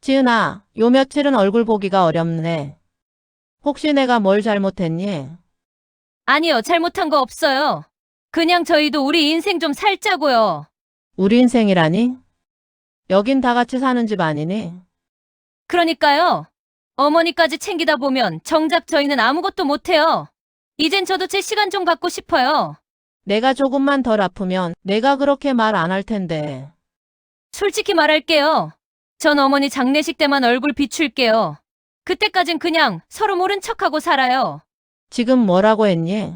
지은아, 요 며칠은 얼굴 보기가 어렵네. 혹시 내가 뭘 잘못했니? 아니요, 잘못한 거 없어요. 그냥 저희도 우리 인생 좀 살자고요. 우리 인생이라니? 여긴 다 같이 사는 집 아니니? 그러니까요. 어머니까지 챙기다 보면 정작 저희는 아무것도 못해요. 이젠 저도 제 시간 좀 갖고 싶어요. 내가 조금만 덜 아프면 내가 그렇게 말 안 할 텐데. 솔직히 말할게요. 전 어머니 장례식 때만 얼굴 비출게요. 그때까진 그냥 서로 모른 척하고 살아요. 지금 뭐라고 했니?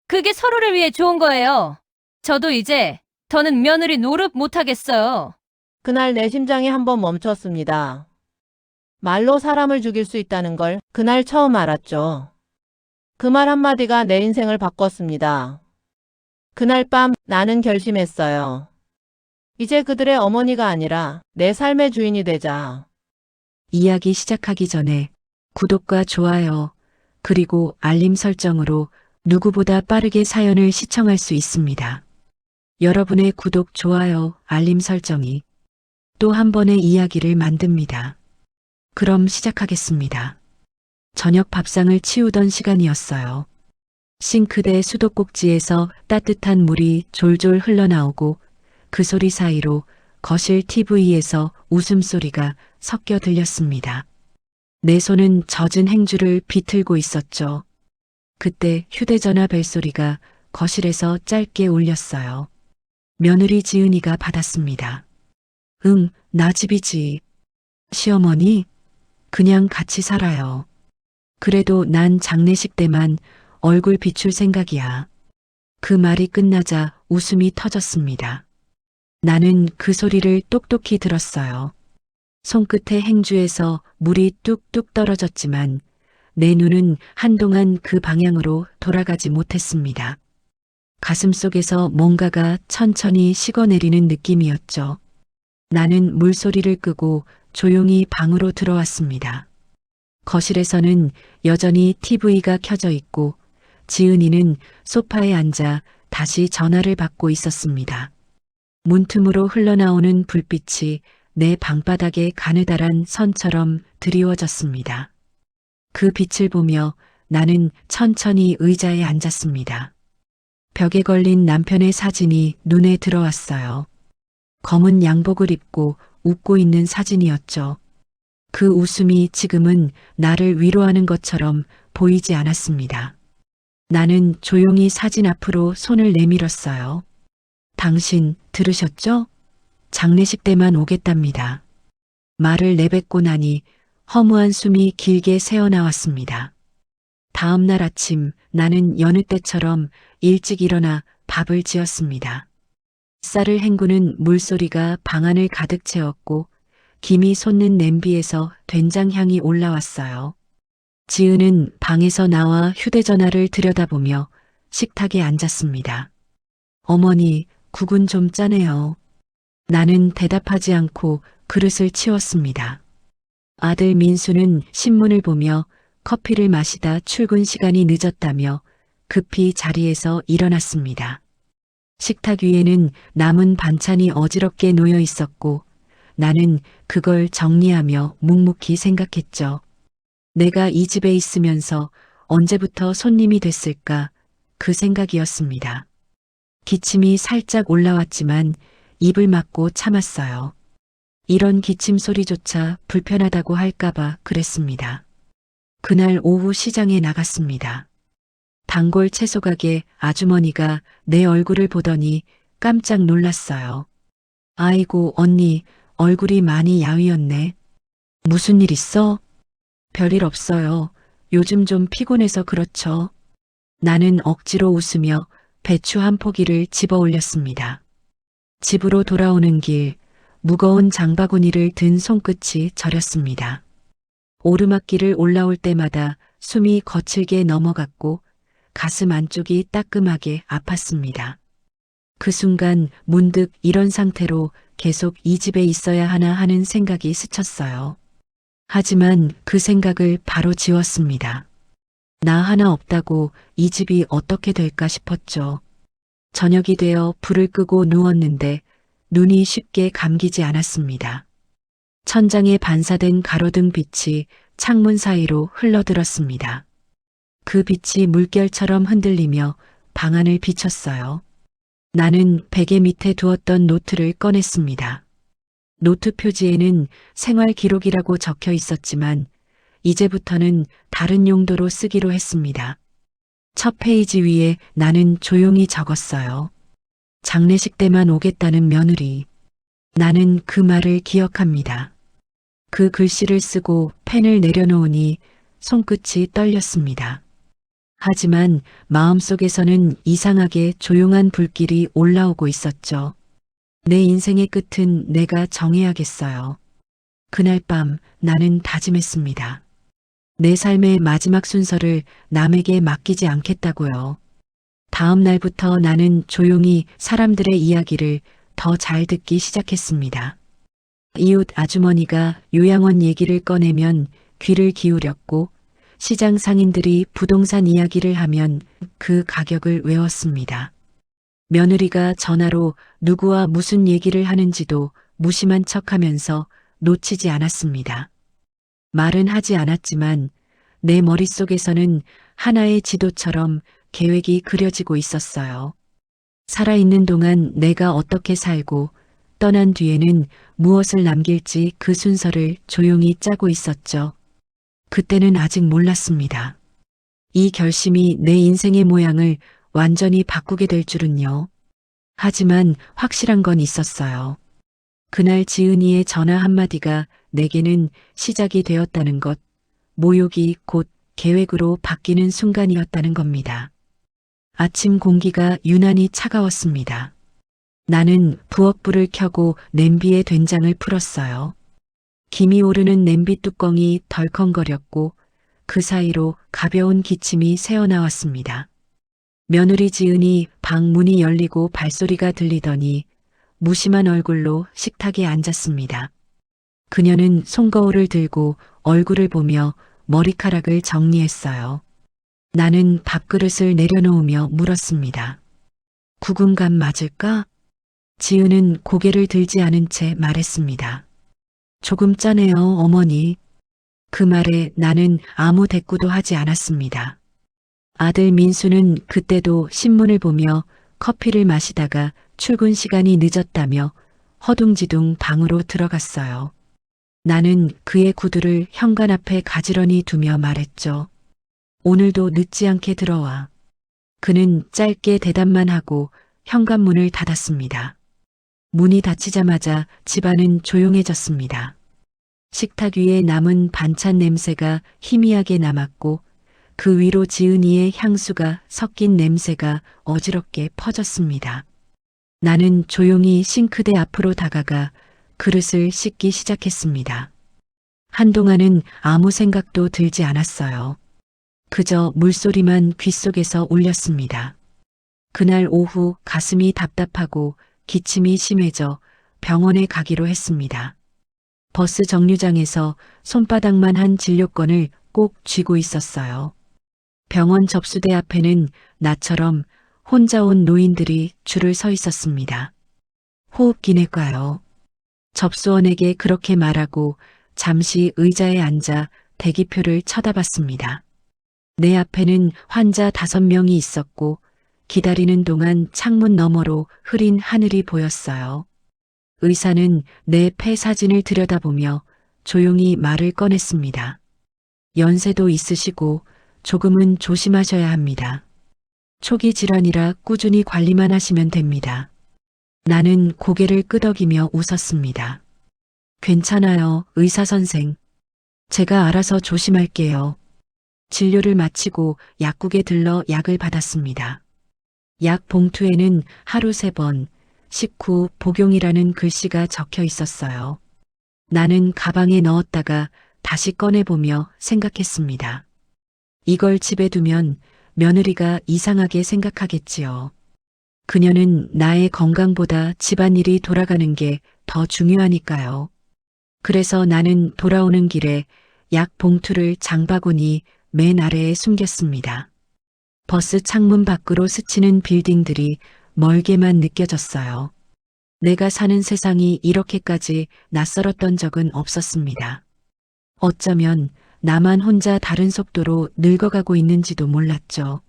그게 서로를 위해 좋은 거예요. 저도 이제 더는 며느리 노릇 못하겠어요. 그날 내 심장이 한번 멈췄습니다. 말로 사람을 죽일 수 있다는 걸 그날 처음 알았죠. 그 말 한마디가 내 인생을 바꿨습니다. 그날 밤 나는 결심했어요. 이제 그들의 어머니가 아니라 내 삶의 주인이 되자. 이야기 시작하기 전에 구독과 좋아요, 그리고 알림 설정으로 누구보다 빠르게 사연을 시청할 수 있습니다. 여러분의 구독, 좋아요, 알림 설정이 또 한 번의 이야기를 만듭니다. 그럼 시작하겠습니다. 저녁 밥상을 치우던 시간이었어요. 싱크대 수도꼭지에서 따뜻한 물이 졸졸 흘러나오고 그 소리 사이로 거실 TV에서 웃음소리가 섞여 들렸습니다. 내 손은 젖은 행주를 비틀고 있었죠. 그때 휴대전화 벨소리가 거실에서 짧게 울렸어요. 며느리 지은이가 받았습니다. 응, 나 집이지. 시어머니, 그냥 같이 살아요. 그래도 난 장례식 때만 얼굴 비출 생각이야. 그 말이 끝나자 웃음이 터졌습니다. 나는 그 소리를 똑똑히 들었어요. 손끝의 행주에서 물이 뚝뚝 떨어졌지만 내 눈은 한동안 그 방향으로 돌아가지 못했습니다. 가슴속에서 뭔가가 천천히 식어내리는 느낌이었죠. 나는 물소리를 끄고 조용히 방으로 들어왔습니다. 거실에서는 여전히 TV가 켜져 있고 지은이는 소파에 앉아 다시 전화를 받고 있었습니다. 문틈으로 흘러나오는 불빛이 내 방바닥에 가느다란 선처럼 드리워졌습니다. 그 빛을 보며 나는 천천히 의자에 앉았습니다. 벽에 걸린 남편의 사진이 눈에 들어왔어요. 검은 양복을 입고 웃고 있는 사진이었죠. 그 웃음이 지금은 나를 위로하는 것처럼 보이지 않았습니다. 나는 조용히 사진 앞으로 손을 내밀었어요. 당신 들으셨죠? 장례식 때만 오겠답니다. 말을 내뱉고 나니 허무한 숨이 길게 새어나왔습니다. 다음 날 아침 나는 여느 때처럼 일찍 일어나 밥을 지었습니다. 쌀을 헹구는 물소리가 방안을 가득 채웠고 김이 솟는 냄비에서 된장 향이 올라왔어요. 지은은 방에서 나와 휴대전화를 들여다보며 식탁에 앉았습니다. 어머니, 국은 좀 짜네요. 나는 대답하지 않고 그릇을 치웠습니다. 아들 민수는 신문을 보며 커피를 마시다 출근 시간이 늦었다며 급히 자리에서 일어났습니다. 식탁 위에는 남은 반찬이 어지럽게 놓여 있었고 나는 그걸 정리하며 묵묵히 생각했죠. 내가 이 집에 있으면서 언제부터 손님이 됐을까 그 생각이었습니다. 기침이 살짝 올라왔지만 입을 막고 참았어요. 이런 기침 소리조차 불편하다고 할까봐 그랬습니다. 그날 오후 시장에 나갔습니다. 단골 채소 가게 아주머니가 내 얼굴을 보더니 깜짝 놀랐어요. 아이고, 언니, 얼굴이 많이 야위었네. 무슨 일 있어? 별일 없어요. 요즘 좀 피곤해서 그렇죠. 나는 억지로 웃으며 배추 한 포기를 집어 올렸습니다. 집으로 돌아오는 길, 무거운 장바구니를 든 손끝이 저렸습니다. 오르막길을 올라올 때마다 숨이 거칠게 넘어갔고 가슴 안쪽이 따끔하게 아팠습니다. 그 순간 문득 이런 상태로 계속 이 집에 있어야 하나 하는 생각이 스쳤어요. 하지만 그 생각을 바로 지웠습니다. 나 하나 없다고 이 집이 어떻게 될까 싶었죠. 저녁이 되어 불을 끄고 누웠는데 눈이 쉽게 감기지 않았습니다. 천장에 반사된 가로등 빛이 창문 사이로 흘러들었습니다. 그 빛이 물결처럼 흔들리며 방안을 비쳤어요. 나는 베개 밑에 두었던 노트를 꺼냈습니다. 노트 표지에는 생활 기록이라고 적혀 있었지만 이제부터는 다른 용도로 쓰기로 했습니다. 첫 페이지 위에 나는 조용히 적었어요. 장례식 때만 오겠다는 며느리. 나는 그 말을 기억합니다. 그 글씨를 쓰고 펜을 내려놓으니 손끝이 떨렸습니다. 하지만 마음속에서는 이상하게 조용한 불길이 올라오고 있었죠. 내 인생의 끝은 내가 정해야겠어요. 그날 밤 나는 다짐했습니다. 내 삶의 마지막 순서를 남에게 맡기지 않겠다고요. 다음 날부터 나는 조용히 사람들의 이야기를 더 잘 듣기 시작했습니다. 이웃 아주머니가 요양원 얘기를 꺼내면 귀를 기울였고 시장 상인들이 부동산 이야기를 하면 그 가격을 외웠습니다. 며느리가 전화로 누구와 무슨 얘기를 하는지도 무심한 척하면서 놓치지 않았습니다. 말은 하지 않았지만 내 머릿속에서는 하나의 지도처럼 계획이 그려지고 있었어요. 살아있는 동안 내가 어떻게 살고 떠난 뒤에는 무엇을 남길지 그 순서를 조용히 짜고 있었죠. 그때는 아직 몰랐습니다. 이 결심이 내 인생의 모양을 완전히 바꾸게 될 줄은요. 하지만 확실한 건 있었어요. 그날 지은이의 전화 한마디가 내게는 시작이 되었다는 것, 모욕이 곧 계획으로 바뀌는 순간이었다는 겁니다. 아침 공기가 유난히 차가웠습니다. 나는 부엌불을 켜고 냄비에 된장을 풀었어요. 김이 오르는 냄비 뚜껑이 덜컹거렸고 그 사이로 가벼운 기침이 새어나왔습니다. 며느리 지은이 방 문이 열리고 발소리가 들리더니 무심한 얼굴로 식탁에 앉았습니다. 그녀는 손거울을 들고 얼굴을 보며 머리카락을 정리했어요. 나는 밥그릇을 내려놓으며 물었습니다. 구금간 맞을까? 지은은 고개를 들지 않은 채 말했습니다. 조금 짜네요, 어머니. 그 말에 나는 아무 대꾸도 하지 않았습니다. 아들 민수는 그때도 신문을 보며 커피를 마시다가 출근 시간이 늦었다며 허둥지둥 방으로 들어갔어요. 나는 그의 구두를 현관 앞에 가지런히 두며 말했죠. 오늘도 늦지 않게 들어와. 그는 짧게 대답만 하고 현관문을 닫았습니다. 문이 닫히자마자 집안은 조용해졌습니다. 식탁 위에 남은 반찬 냄새가 희미하게 남았고 그 위로 지은이의 향수가 섞인 냄새가 어지럽게 퍼졌습니다. 나는 조용히 싱크대 앞으로 다가가 그릇을 씻기 시작했습니다. 한동안은 아무 생각도 들지 않았어요. 그저 물소리만 귓속에서 울렸습니다. 그날 오후 가슴이 답답하고 기침이 심해져 병원에 가기로 했습니다. 버스 정류장에서 손바닥만 한 진료권을 꼭 쥐고 있었어요. 병원 접수대 앞에는 나처럼 혼자 온 노인들이 줄을 서 있었습니다. 호흡기내과요. 접수원에게 그렇게 말하고 잠시 의자에 앉아 대기표를 쳐다봤습니다. 내 앞에는 환자 5명이 있었고 기다리는 동안 창문 너머로 흐린 하늘이 보였어요. 의사는 내 폐 사진을 들여다보며 조용히 말을 꺼냈습니다. 연세도 있으시고 조금은 조심하셔야 합니다. 초기 질환이라 꾸준히 관리만 하시면 됩니다. 나는 고개를 끄덕이며 웃었습니다. 괜찮아요, 의사 선생. 제가 알아서 조심할게요. 진료를 마치고 약국에 들러 약을 받았습니다. 약 봉투에는 하루 3번, 식후 복용이라는 글씨가 적혀 있었어요. 나는 가방에 넣었다가 다시 꺼내보며 생각했습니다. 이걸 집에 두면 며느리가 이상하게 생각하겠지요. 그녀는 나의 건강보다 집안일이 돌아가는 게 더 중요하니까요. 그래서 나는 돌아오는 길에 약 봉투를 장바구니 맨 아래에 숨겼습니다. 버스 창문 밖으로 스치는 빌딩들이 멀게만 느껴졌어요. 내가 사는 세상이 이렇게까지 낯설었던 적은 없었습니다. 어쩌면 나만 혼자 다른 속도로 늙어가고 있는지도 몰랐죠.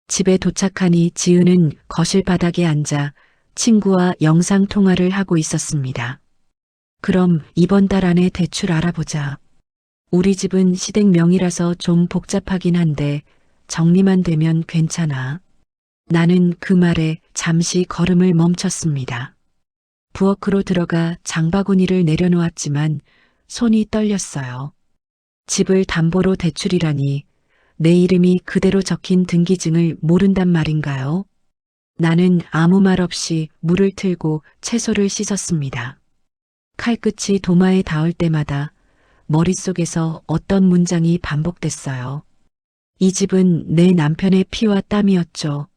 집에 도착하니 지은은 거실 바닥에 앉아 친구와 영상 통화를 하고 있었습니다. 그럼 이번 달 안에 대출 알아보자. 우리 집은 시댁명이라서 좀 복잡하긴 한데 정리만 되면 괜찮아. 나는 그 말에 잠시 걸음을 멈췄습니다. 부엌으로 들어가 장바구니를 내려놓았지만 손이 떨렸어요. 집을 담보로 대출이라니 내 이름이 그대로 적힌 등기증을 모른단 말인가요? 나는 아무 말 없이 물을 틀고 채소를 씻었습니다. 칼끝이 도마에 닿을 때마다 머릿속에서 어떤 문장이 반복됐어요. 이 집은 내 남편의 피와 땀이었죠.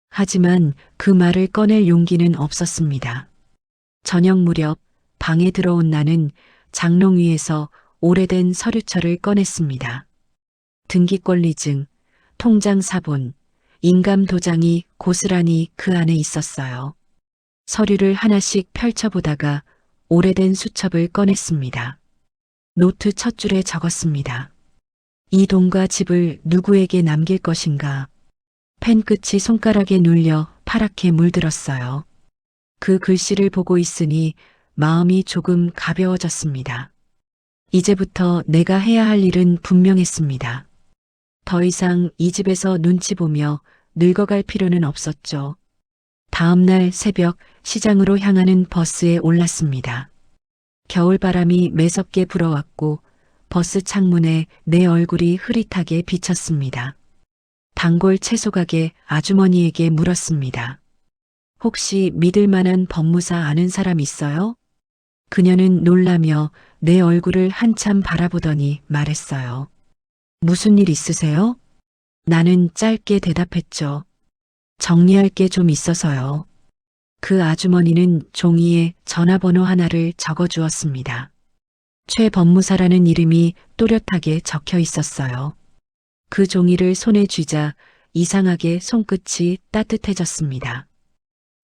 하지만 그 말을 꺼낼 용기는 없었습니다. 저녁 무렵 방에 들어온 나는 장롱 위에서 오래된 서류철을 꺼냈습니다. 등기권리증, 통장 사본, 인감 도장이 고스란히 그 안에 있었어요. 서류를 하나씩 펼쳐보다가 오래된 수첩을 꺼냈습니다. 노트 첫 줄에 적었습니다. 이 돈과 집을 누구에게 남길 것인가. 펜 끝이 손가락에 눌려 파랗게 물들었어요. 그 글씨를 보고 있으니 마음이 조금 가벼워졌습니다. 이제부터 내가 해야 할 일은 분명했습니다. 더 이상 이 집에서 눈치 보며 늙어갈 필요는 없었죠. 다음 날 새벽 시장으로 향하는 버스에 올랐습니다. 겨울바람이 매섭게 불어왔고 버스 창문에 내 얼굴이 흐릿하게 비쳤습니다. 단골 채소가게 아주머니에게 물었습니다. 혹시 믿을 만한 법무사 아는 사람 있어요? 그녀는 놀라며 내 얼굴을 한참 바라보더니 말했어요. 무슨 일 있으세요? 나는 짧게 대답했죠. 정리할 게 좀 있어서요. 그 아주머니는 종이에 전화번호 하나를 적어 주었습니다. 최 법무사라는 이름이 또렷하게 적혀 있었어요. 그 종이를 손에 쥐자 이상하게 손끝이 따뜻해졌습니다.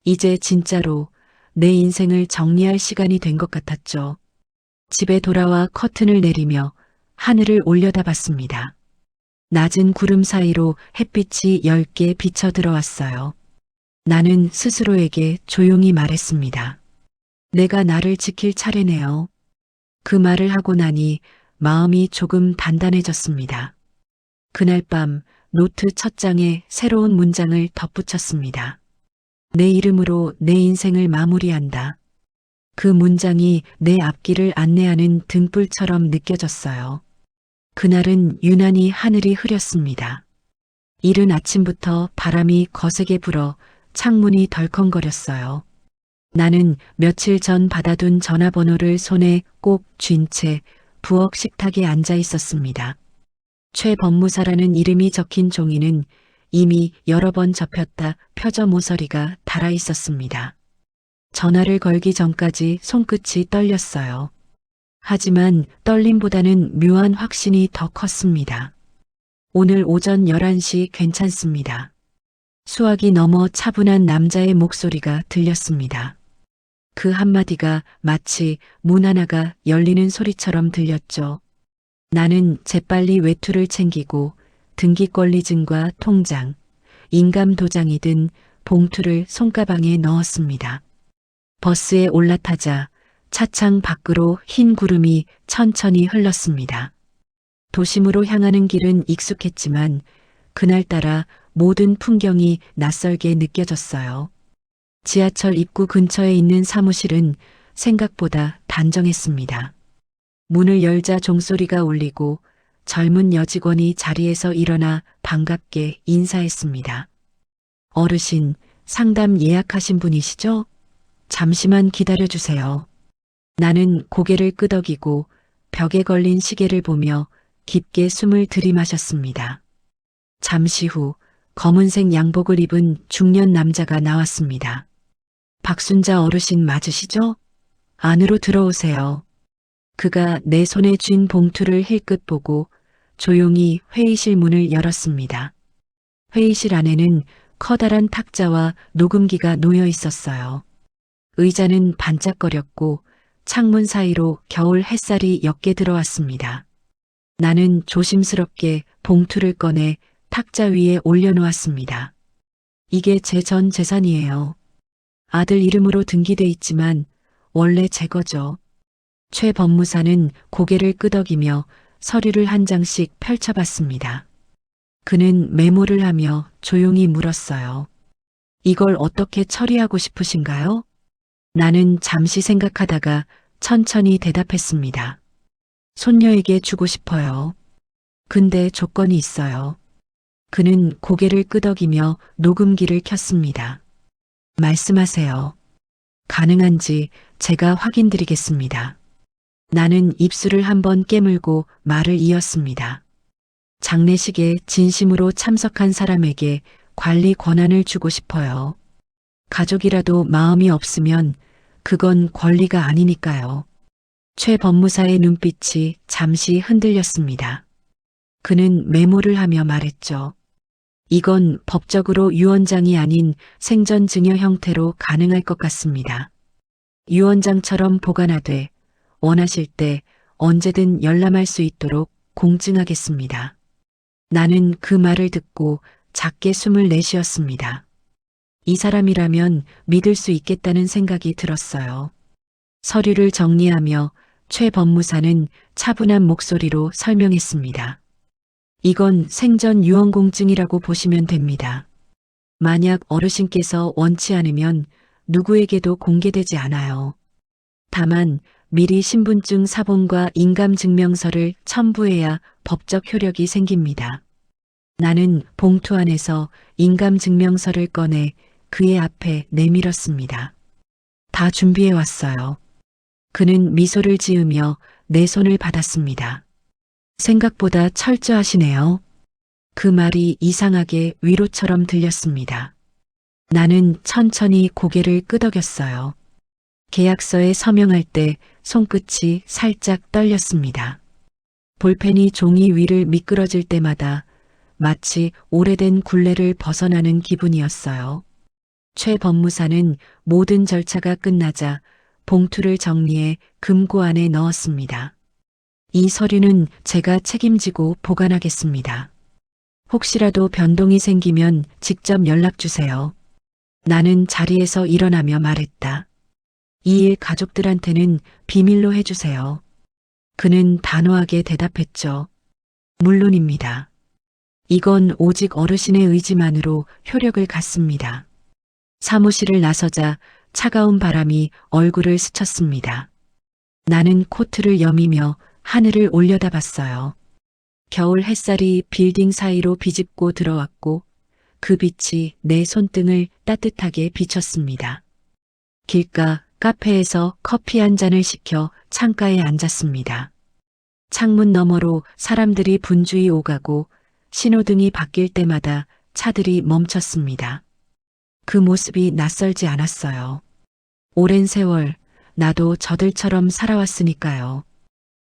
이제 진짜로 내 인생을 정리할 시간이 된 것 같았죠. 집에 돌아와 커튼을 내리며 하늘을 올려다봤습니다. 낮은 구름 사이로 햇빛이 엷게 비쳐 들어왔어요. 나는 스스로에게 조용히 말했습니다. 내가 나를 지킬 차례네요. 그 말을 하고 나니 마음이 조금 단단해졌습니다. 그날 밤 노트 첫 장에 새로운 문장을 덧붙였습니다. 내 이름으로 내 인생을 마무리한다. 그 문장이 내 앞길을 안내하는 등불처럼 느껴졌어요. 그날은 유난히 하늘이 흐렸습니다. 이른 아침부터 바람이 거세게 불어 창문이 덜컹거렸어요. 나는 며칠 전 받아둔 전화번호를 손에 꼭 쥔 채 부엌 식탁에 앉아 있었습니다. 최 법무사라는 이름이 적힌 종이는 이미 여러 번 접혔다 펴져 모서리가 달아 있었습니다. 전화를 걸기 전까지 손끝이 떨렸어요. 하지만 떨림보다는 묘한 확신이 더 컸습니다. 오늘 오전 11시 괜찮습니다. 수화기 넘어 차분한 남자의 목소리가 들렸습니다. 그 한마디가 마치 문 하나가 열리는 소리처럼 들렸죠. 나는 재빨리 외투를 챙기고 등기권리증과 통장, 인감 도장이 든 봉투를 손가방에 넣었습니다. 버스에 올라타자 차창 밖으로 흰 구름이 천천히 흘렀습니다. 도심으로 향하는 길은 익숙했지만 그날따라 모든 풍경이 낯설게 느껴졌어요. 지하철 입구 근처에 있는 사무실은 생각보다 단정했습니다. 문을 열자 종소리가 울리고 젊은 여직원이 자리에서 일어나 반갑게 인사했습니다. 어르신, 상담 예약하신 분이시죠? 잠시만 기다려주세요. 나는 고개를 끄덕이고 벽에 걸린 시계를 보며 깊게 숨을 들이마셨습니다. 잠시 후 검은색 양복을 입은 중년 남자가 나왔습니다. 박순자 어르신 맞으시죠? 안으로 들어오세요. 그가 내 손에 쥔 봉투를 힐끗 보고 조용히 회의실 문을 열었습니다. 회의실 안에는 커다란 탁자와 녹음기가 놓여 있었어요. 의자는 반짝거렸고 창문 사이로 겨울 햇살이 옅게 들어왔습니다. 나는 조심스럽게 봉투를 꺼내 탁자 위에 올려놓았습니다. 이게 제 전 재산이에요. 아들 이름으로 등기돼 있지만 원래 제 거죠. 최 법무사는 고개를 끄덕이며 서류를 한 장씩 펼쳐봤습니다. 그는 메모를 하며 조용히 물었어요. 이걸 어떻게 처리하고 싶으신가요? 나는 잠시 생각하다가 천천히 대답했습니다. 손녀에게 주고 싶어요. 근데 조건이 있어요. 그는 고개를 끄덕이며 녹음기를 켰습니다. 말씀하세요. 가능한지 제가 확인드리겠습니다. 나는 입술을 한번 깨물고 말을 이었습니다. 장례식에 진심으로 참석한 사람에게 관리 권한을 주고 싶어요. 가족이라도 마음이 없으면 그건 권리가 아니니까요. 최 법무사의 눈빛이 잠시 흔들렸습니다. 그는 메모를 하며 말했죠. 이건 법적으로 유언장이 아닌 생전 증여 형태로 가능할 것 같습니다. 유언장처럼 보관하되 원하실 때 언제든 열람할 수 있도록 공증하겠습니다. 나는 그 말을 듣고 작게 숨을 내쉬었습니다. 이 사람이라면 믿을 수 있겠다는 생각이 들었어요. 서류를 정리하며 최 법무사는 차분한 목소리로 설명했습니다. 이건 생전 유언공증이라고 보시면 됩니다. 만약 어르신께서 원치 않으면 누구에게도 공개되지 않아요. 다만 미리 신분증 사본과 인감증명서를 첨부해야 법적 효력이 생깁니다. 나는 봉투 안에서 인감증명서를 꺼내 그의 앞에 내밀었습니다. 다 준비해 왔어요. 그는 미소를 지으며 내 손을 받았습니다. 생각보다 철저하시네요. 그 말이 이상하게 위로처럼 들렸습니다. 나는 천천히 고개를 끄덕였어요. 계약서에 서명할 때 손끝이 살짝 떨렸습니다. 볼펜이 종이 위를 미끄러질 때마다 마치 오래된 굴레를 벗어나는 기분이었어요. 최 법무사는 모든 절차가 끝나자 봉투를 정리해 금고 안에 넣었습니다. 이 서류는 제가 책임지고 보관하겠습니다. 혹시라도 변동이 생기면 직접 연락 주세요. 나는 자리에서 일어나며 말했다. 이 일 가족들한테는 비밀로 해주세요. 그는 단호하게 대답했죠. 물론입니다. 이건 오직 어르신의 의지만으로 효력을 갖습니다. 사무실을 나서자 차가운 바람이 얼굴을 스쳤습니다. 나는 코트를 여미며 하늘을 올려다봤어요. 겨울 햇살이 빌딩 사이로 비집고 들어왔고 그 빛이 내 손등을 따뜻하게 비쳤습니다. 길가 카페에서 커피 한 잔을 시켜 창가에 앉았습니다. 창문 너머로 사람들이 분주히 오가고 신호등이 바뀔 때마다 차들이 멈췄습니다. 그 모습이 낯설지 않았어요. 오랜 세월 나도 저들처럼 살아왔으니까요.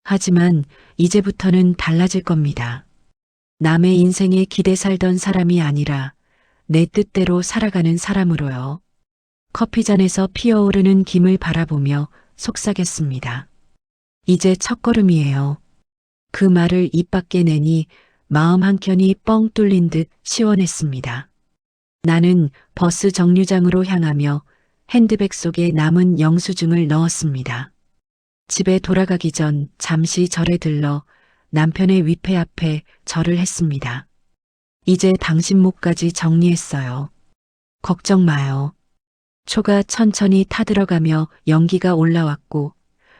하지만 이제부터는 달라질 겁니다. 남의 인생에 기대 살던 사람이 아니라 내 뜻대로 살아가는 사람으로요. 커피잔에서 피어오르는 김을 바라보며 속삭였습니다. 이제 첫걸음이에요. 그 말을 입 밖에 내니 마음 한켠이 뻥 뚫린 듯 시원했습니다. 나는 버스 정류장으로 향하며 핸드백 속에 남은 영수증을 넣었습니다. 집에 돌아가기 전 잠시 절에 들러 남편의 위패 앞에 절을 했습니다. 이제 당신 몫까지 정리했어요. 걱정 마요. 초가 천천히 타들어가며 연기가 올라왔고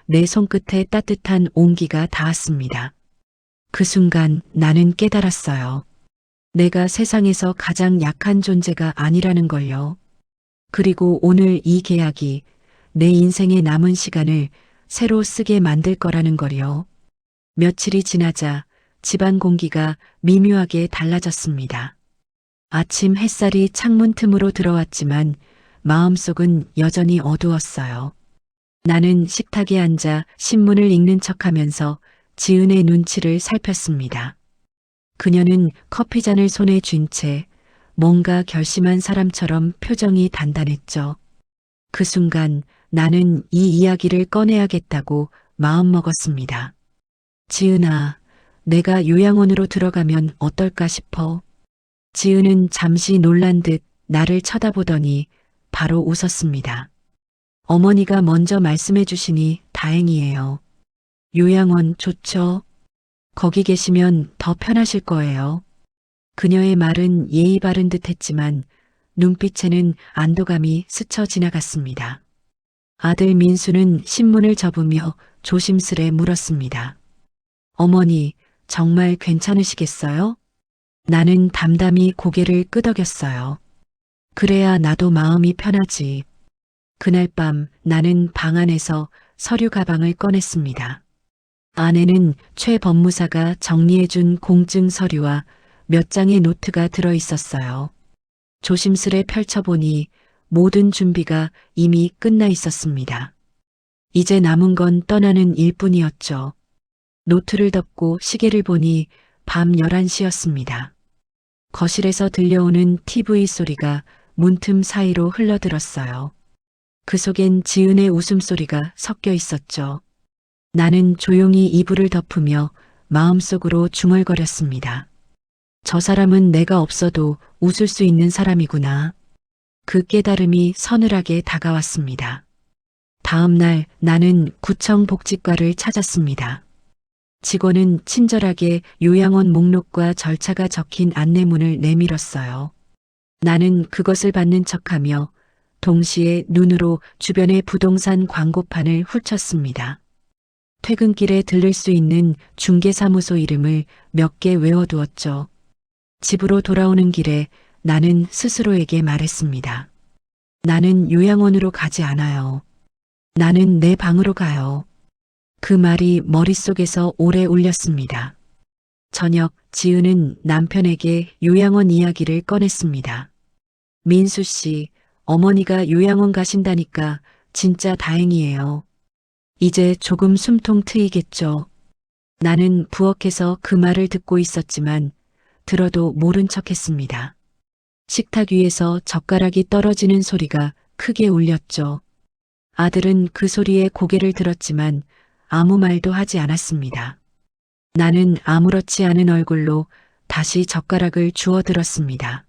내 손끝에 따뜻한 온기가 닿았습니다. 그 순간 나는 깨달았어요. 내가 세상에서 가장 약한 존재가 아니라는 걸요. 그리고 오늘 이 계약이 내 인생의 남은 시간을 새로 쓰게 만들 거라는 걸요. 며칠이 지나자 집안 공기가 미묘하게 달라졌습니다. 아침 햇살이 창문 틈으로 들어왔지만 마음속은 여전히 어두웠어요. 나는 식탁에 앉아 신문을 읽는 척하면서 지은의 눈치를 살폈습니다. 그녀는 커피잔을 손에 쥔 채 뭔가 결심한 사람처럼 표정이 단단했죠. 그 순간 나는 이 이야기를 꺼내야겠다고 마음먹었습니다. 지은아, 내가 요양원으로 들어가면 어떨까 싶어? 지은은 잠시 놀란 듯 나를 쳐다보더니 바로 웃었습니다. 어머니가 먼저 말씀해 주시니 다행이에요. 요양원 좋죠? 거기 계시면 더 편하실 거예요. 그녀의 말은 예의 바른 듯 했지만 눈빛에는 안도감이 스쳐 지나갔습니다. 아들 민수는 신문을 접으며 조심스레 물었습니다. 어머니, 정말 괜찮으시겠어요? 나는 담담히 고개를 끄덕였어요. 그래야 나도 마음이 편하지. 그날 밤 나는 방 안에서 서류 가방을 꺼냈습니다. 안에는 최 법무사가 정리해준 공증 서류와 몇 장의 노트가 들어 있었어요. 조심스레 펼쳐보니 모든 준비가 이미 끝나 있었습니다. 이제 남은 건 떠나는 일뿐이었죠. 노트를 덮고 시계를 보니 밤 11시였습니다. 거실에서 들려오는 TV 소리가 문틈 사이로 흘러들었어요. 그 속엔 지은의 웃음소리가 섞여 있었죠. 나는 조용히 이불을 덮으며 마음속으로 중얼거렸습니다. 저 사람은 내가 없어도 웃을 수 있는 사람이구나. 그 깨달음이 서늘하게 다가왔습니다. 다음 날 나는 구청 복지과를 찾았습니다. 직원은 친절하게 요양원 목록과 절차가 적힌 안내문을 내밀었어요. 나는 그것을 받는 척하며 동시에 눈으로 주변의 부동산 광고판을 훑었습니다. 퇴근길에 들를 수 있는 중개사무소 이름을 몇 개 외워두었죠. 집으로 돌아오는 길에 나는 스스로에게 말했습니다. 나는 요양원으로 가지 않아요. 나는 내 방으로 가요. 그 말이 머릿속에서 오래 울렸습니다. 저녁 지은은 남편에게 요양원 이야기를 꺼냈습니다. 민수 씨, 어머니가 요양원 가신다니까 진짜 다행이에요. 이제 조금 숨통 트이겠죠. 나는 부엌에서 그 말을 듣고 있었지만 들어도 모른 척했습니다. 식탁 위에서 젓가락이 떨어지는 소리가 크게 울렸죠. 아들은 그 소리에 고개를 들었지만 아무 말도 하지 않았습니다. 나는 아무렇지 않은 얼굴로 다시 젓가락을 주워들었습니다.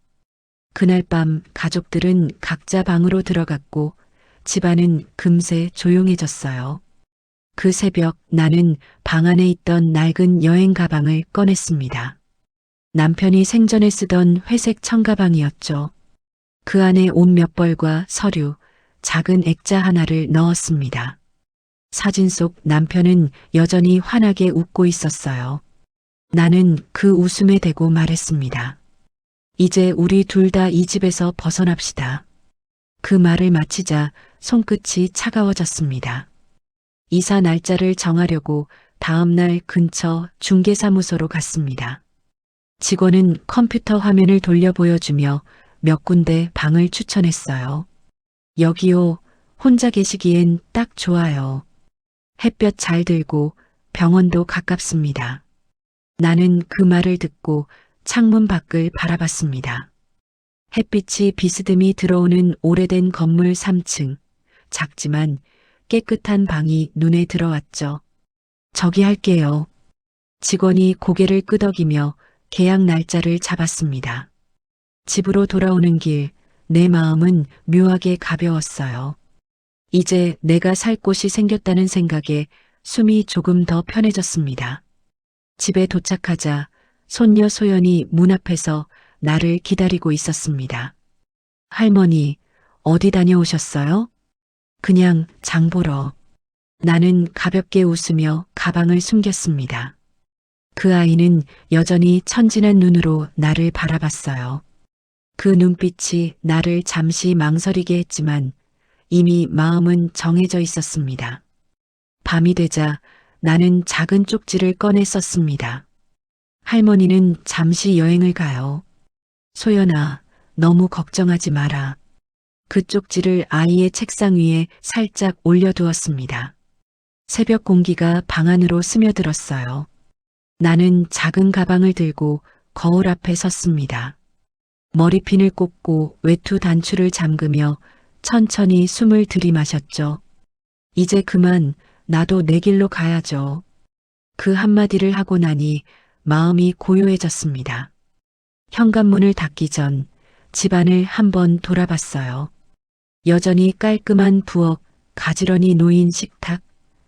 그날 밤 가족들은 각자 방으로 들어갔고 집안은 금세 조용해졌어요. 그 새벽 나는 방 안에 있던 낡은 여행 가방을 꺼냈습니다. 남편이 생전에 쓰던 회색 청가방이었죠. 그 안에 옷 몇 벌과 서류, 작은 액자 하나를 넣었습니다. 사진 속 남편은 여전히 환하게 웃고 있었어요. 나는 그 웃음에 대고 말했습니다. 이제 우리 둘 다 이 집에서 벗어납시다. 그 말을 마치자 손끝이 차가워졌습니다. 이사 날짜를 정하려고 다음 날 근처 중개사무소로 갔습니다. 직원은 컴퓨터 화면을 돌려 보여주며 몇 군데 방을 추천했어요. 여기요, 혼자 계시기엔 딱 좋아요. 햇볕 잘 들고 병원도 가깝습니다. 나는 그 말을 듣고 창문 밖을 바라봤습니다. 햇빛이 비스듬히 들어오는 오래된 건물 3층, 작지만 깨끗한 방이 눈에 들어왔죠. 저기 할게요. 직원이 고개를 끄덕이며 계약 날짜를 잡았습니다. 집으로 돌아오는 길, 내 마음은 묘하게 가벼웠어요. 이제 내가 살 곳이 생겼다는 생각에 숨이 조금 더 편해졌습니다. 집에 도착하자 손녀 소연이 문 앞에서 나를 기다리고 있었습니다. 할머니, 어디 다녀오셨어요? 그냥 장 보러. 나는 가볍게 웃으며 가방을 숨겼습니다. 그 아이는 여전히 천진한 눈으로 나를 바라봤어요. 그 눈빛이 나를 잠시 망설이게 했지만 이미 마음은 정해져 있었습니다. 밤이 되자 나는 작은 쪽지를 꺼내 썼습니다. 할머니는 잠시 여행을 가요. 소연아, 너무 걱정하지 마라. 그 쪽지를 아이의 책상 위에 살짝 올려두었습니다. 새벽 공기가 방 안으로 스며들었어요. 나는 작은 가방을 들고 거울 앞에 섰습니다. 머리핀을 꽂고 외투 단추를 잠그며 천천히 숨을 들이마셨죠. 이제 그만 나도 내 길로 가야죠. 그 한마디를 하고 나니 마음이 고요해졌습니다. 현관문을 닫기 전 집안을 한번 돌아봤어요. 여전히 깔끔한 부엌, 가지런히 놓인 식탁,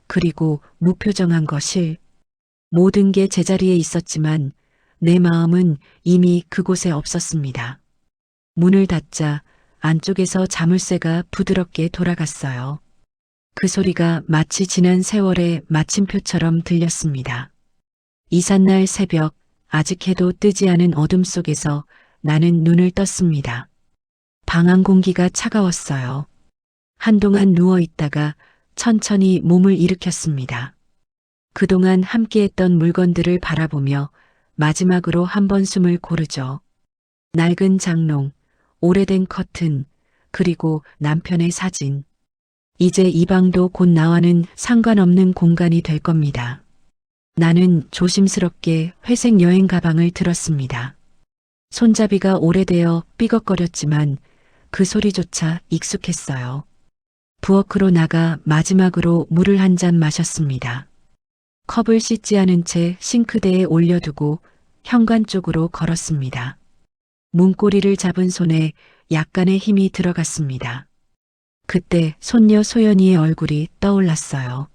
그리고 무표정한 거실. 모든 게 제자리에 있었지만 내 마음은 이미 그곳에 없었습니다. 문을 닫자 안쪽에서 자물쇠가 부드럽게 돌아갔어요. 그 소리가 마치 지난 세월의 마침표처럼 들렸습니다. 이삿날 새벽, 아직 해도 뜨지 않은 어둠 속에서 나는 눈을 떴습니다. 방 안 공기가 차가웠어요. 한동안 누워 있다가 천천히 몸을 일으켰습니다. 그동안 함께했던 물건들을 바라보며 마지막으로 한 번 숨을 고르죠. 낡은 장롱, 오래된 커튼, 그리고 남편의 사진. 이제 이 방도 곧 나와는 상관없는 공간이 될 겁니다. 나는 조심스럽게 회색 여행 가방을 들었습니다. 손잡이가 오래되어 삐걱거렸지만 그 소리조차 익숙했어요. 부엌으로 나가 마지막으로 물을 한 잔 마셨습니다. 컵을 씻지 않은 채 싱크대에 올려두고 현관 쪽으로 걸었습니다. 문고리를 잡은 손에 약간의 힘이 들어갔습니다. 그때 손녀 소연이의 얼굴이 떠올랐어요.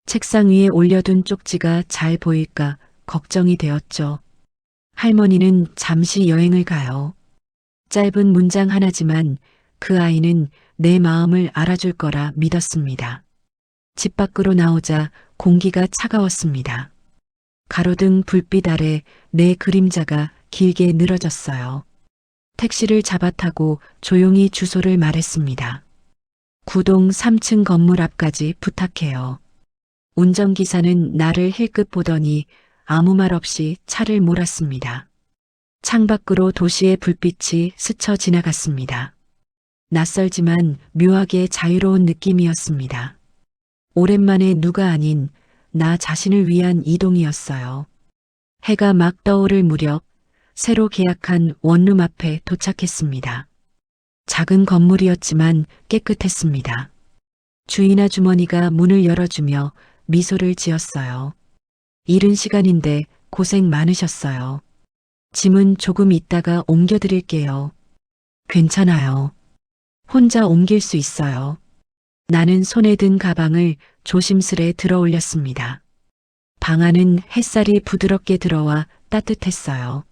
책상 위에 올려둔 쪽지가 잘 보일까 걱정이 되었죠. 할머니는 잠시 여행을 가요. 짧은 문장 하나지만 그 아이는 내 마음을 알아줄 거라 믿었습니다. 집 밖으로 나오자 공기가 차가웠습니다. 가로등 불빛 아래 내 그림자가 길게 늘어졌어요. 택시를 잡아 타고 조용히 주소를 말했습니다. 구동 3층 건물 앞까지 부탁해요. 운전기사는 나를 힐끗 보더니 아무 말 없이 차를 몰았습니다. 창밖으로 도시의 불빛이 스쳐 지나갔습니다. 낯설지만 묘하게 자유로운 느낌이었습니다. 오랜만에 누가 아닌 나 자신을 위한 이동이었어요. 해가 막 떠오를 무렵 새로 계약한 원룸 앞에 도착했습니다. 작은 건물이었지만 깨끗했습니다. 주인 아주머니가 문을 열어주며 미소를 지었어요. 이른 시간인데 고생 많으셨어요. 짐은 조금 있다가 옮겨드릴게요. 괜찮아요. 혼자 옮길 수 있어요. 나는 손에 든 가방을 조심스레 들어 올렸습니다. 방 안은 햇살이 부드럽게 들어와 따뜻했어요.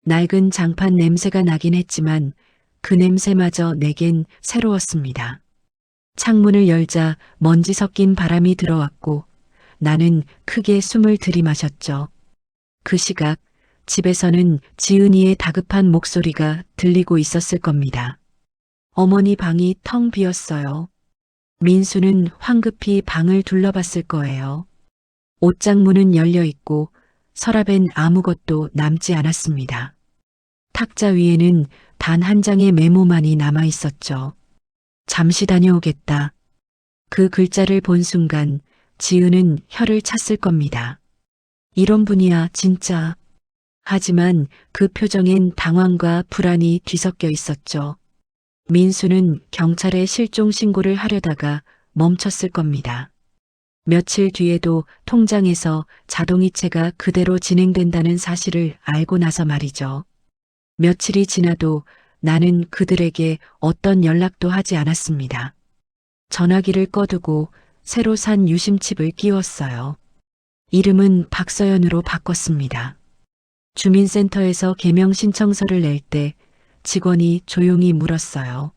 낡은 장판 냄새가 나긴 했지만 그 냄새마저 내겐 새로웠습니다. 창문을 열자 먼지 섞인 바람이 들어왔고 나는 크게 숨을 들이마셨죠. 그 시각 집에서는 지은이의 다급한 목소리가 들리고 있었을 겁니다. 어머니 방이 텅 비었어요. 민수는 황급히 방을 둘러봤을 거예요. 옷장 문은 열려 있고 서랍엔 아무것도 남지 않았습니다. 탁자 위에는 단 한 장의 메모만이 남아 있었죠. 잠시 다녀오겠다. 그 글자를 본 순간 지은은 혀를 찼을 겁니다. 이런 분이야 진짜. 하지만 그 표정엔 당황과 불안이 뒤섞여 있었죠. 민수는 경찰에 실종 신고를 하려다가 멈췄을 겁니다. 며칠 뒤에도 통장에서 자동이체가 그대로 진행된다는 사실을 알고 나서 말이죠. 며칠이 지나도 나는 그들에게 어떤 연락도 하지 않았습니다. 전화기를 꺼두고 새로 산 유심칩을 끼웠어요. 이름은 박서연으로 바꿨습니다. 주민센터에서 개명 신청서를 낼 때 직원이 조용히 물었어요.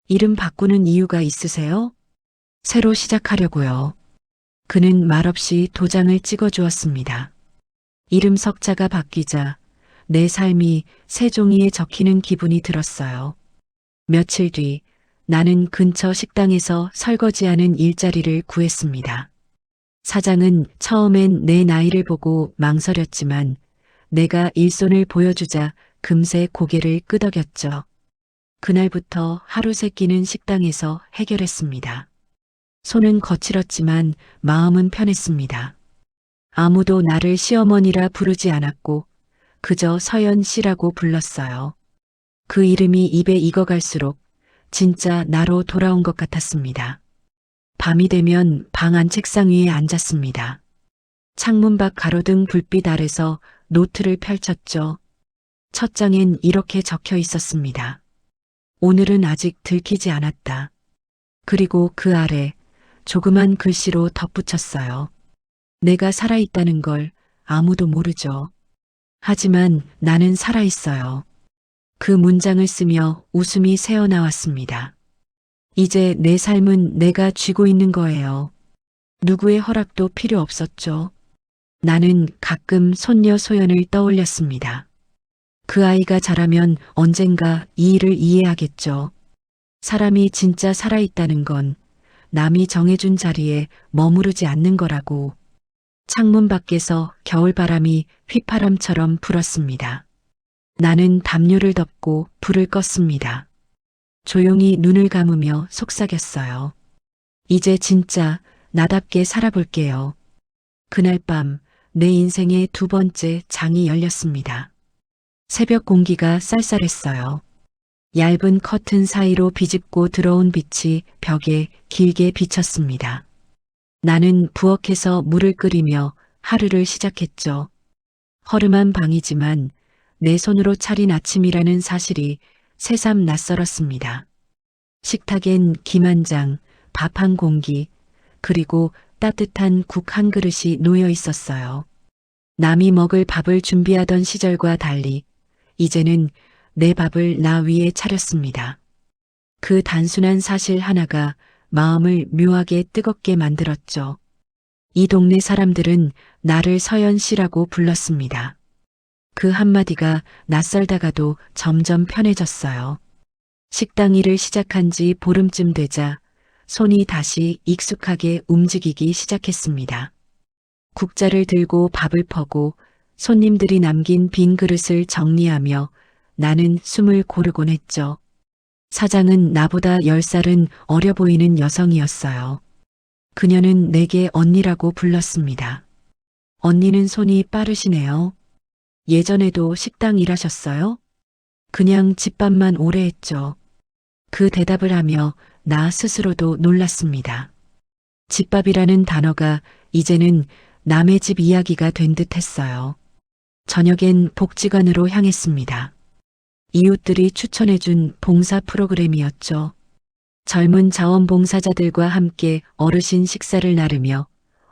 이름 바꾸는 이유가 있으세요? 새로 시작하려고요. 그는 말없이 도장을 찍어주었습니다. 이름 석자가 바뀌자 내 삶이 새 종이에 적히는 기분이 들었어요. 며칠 뒤 나는 근처 식당에서 설거지하는 일자리를 구했습니다. 사장은 처음엔 내 나이를 보고 망설였지만 내가 일손을 보여주자 금세 고개를 끄덕였죠. 그날부터 하루 세 끼는 식당에서 해결했습니다. 손은 거칠었지만 마음은 편했습니다. 아무도 나를 시어머니라 부르지 않았고 그저 서연 씨라고 불렀어요. 그 이름이 입에 익어갈수록 진짜 나로 돌아온 것 같았습니다. 밤이 되면 방 안 책상 위에 앉았습니다. 창문 밖 가로등 불빛 아래서 노트를 펼쳤죠. 첫 장엔 이렇게 적혀 있었습니다. 오늘은 아직 들키지 않았다. 그리고 그 아래 조그만 글씨로 덧붙였어요. 내가 살아있다는 걸 아무도 모르죠. 하지만 나는 살아있어요. 그 문장을 쓰며 웃음이 새어나왔습니다. 이제 내 삶은 내가 쥐고 있는 거예요. 누구의 허락도 필요 없었죠. 나는 가끔 손녀 소연을 떠올렸습니다. 그 아이가 자라면 언젠가 이 일을 이해하겠죠. 사람이 진짜 살아있다는 건 남이 정해준 자리에 머무르지 않는 거라고. 창문 밖에서 겨울바람이 휘파람처럼 불었습니다. 나는 담요를 덮고 불을 껐습니다. 조용히 눈을 감으며 속삭였어요. 이제 진짜 나답게 살아볼게요. 그날 밤 내 인생의 두 번째 장이 열렸습니다. 새벽 공기가 쌀쌀했어요. 얇은 커튼 사이로 비집고 들어온 빛이 벽에 길게 비쳤습니다. 나는 부엌에서 물을 끓이며 하루를 시작했죠. 허름한 방이지만 내 손으로 차린 아침이라는 사실이 새삼 낯설었습니다. 식탁엔 김 한 장, 밥 한 공기, 그리고 따뜻한 국 한 그릇이 놓여 있었어요. 남이 먹을 밥을 준비하던 시절과 달리 이제는 내 밥을 나 위에 차렸습니다. 그 단순한 사실 하나가 마음을 묘하게 뜨겁게 만들었죠. 이 동네 사람들은 나를 서연 씨라고 불렀습니다. 그 한마디가 낯설다가도 점점 편해졌어요. 식당 일을 시작한 지 보름쯤 되자 손이 다시 익숙하게 움직이기 시작했습니다. 국자를 들고 밥을 퍼고 손님들이 남긴 빈 그릇을 정리하며 나는 숨을 고르곤 했죠. 사장은 나보다 10살은 어려 보이는 여성이었어요. 그녀는 내게 언니라고 불렀습니다. 언니는 손이 빠르시네요. 예전에도 식당 일하셨어요? 그냥 집밥만 오래 했죠. 그 대답을 하며 나 스스로도 놀랐습니다. 집밥이라는 단어가 이제는 남의 집 이야기가 된 듯 했어요. 저녁엔 복지관으로 향했습니다. 이웃들이 추천해준 봉사 프로그램이었죠. 젊은 자원봉사자들과 함께 어르신 식사를 나르며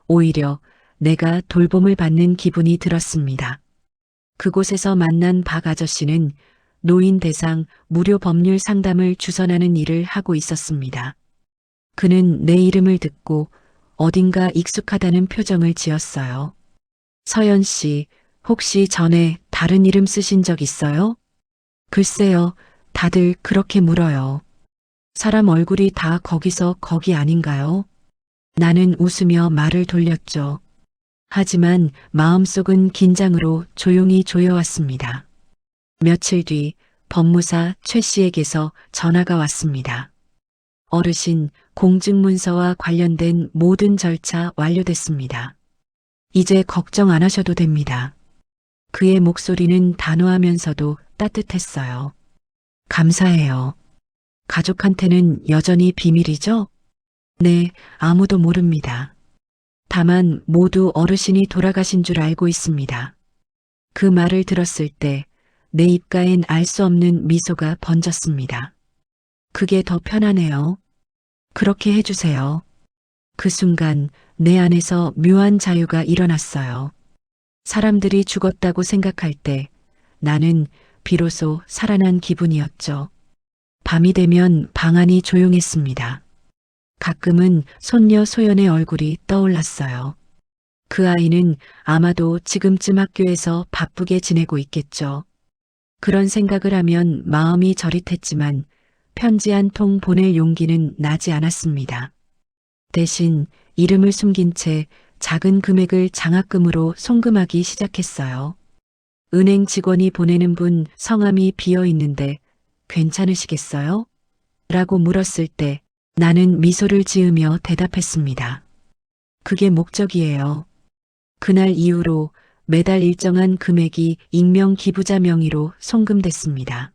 오히려 내가 돌봄을 받는 기분이 들었습니다. 그곳에서 만난 박 아저씨는 노인 대상 무료 법률 상담을 주선하는 일을 하고 있었습니다. 그는 내 이름을 듣고 어딘가 익숙하다는 표정을 지었어요. 서연 씨, 혹시 전에 다른 이름 쓰신 적 있어요? 글쎄요, 다들 그렇게 물어요. 사람 얼굴이 다 거기서 거기 아닌가요? 나는 웃으며 말을 돌렸죠. 하지만 마음속은 긴장으로 조용히 조여왔습니다. 며칠 뒤 법무사 최 씨에게서 전화가 왔습니다. 어르신, 공증문서와 관련된 모든 절차 완료됐습니다. 이제 걱정 안 하셔도 됩니다. 그의 목소리는 단호하면서도 따뜻했어요. 감사해요. 가족한테는 여전히 비밀이죠? 네, 아무도 모릅니다. 다만 모두 어르신이 돌아가신 줄 알고 있습니다. 그 말을 들었을 때 내 입가엔 알 수 없는 미소가 번졌습니다. 그게 더 편하네요. 그렇게 해주세요. 그 순간 내 안에서 묘한 자유가 일어났어요. 사람들이 죽었다고 생각할 때 나는 비로소 살아난 기분이었죠. 밤이 되면 방 안이 조용했습니다. 가끔은 손녀 소연의 얼굴이 떠올랐어요. 그 아이는 아마도 지금쯤 학교에서 바쁘게 지내고 있겠죠. 그런 생각을 하면 마음이 저릿했지만 편지 한 통 보낼 용기는 나지 않았습니다. 대신 이름을 숨긴 채 작은 금액을 장학금으로 송금하기 시작했어요. 은행 직원이 보내는 분 성함이 비어 있는데 괜찮으시겠어요? 라고 물었을 때 나는 미소를 지으며 대답했습니다. 그게 목적이에요. 그날 이후로 매달 일정한 금액이 익명 기부자 명의로 송금됐습니다.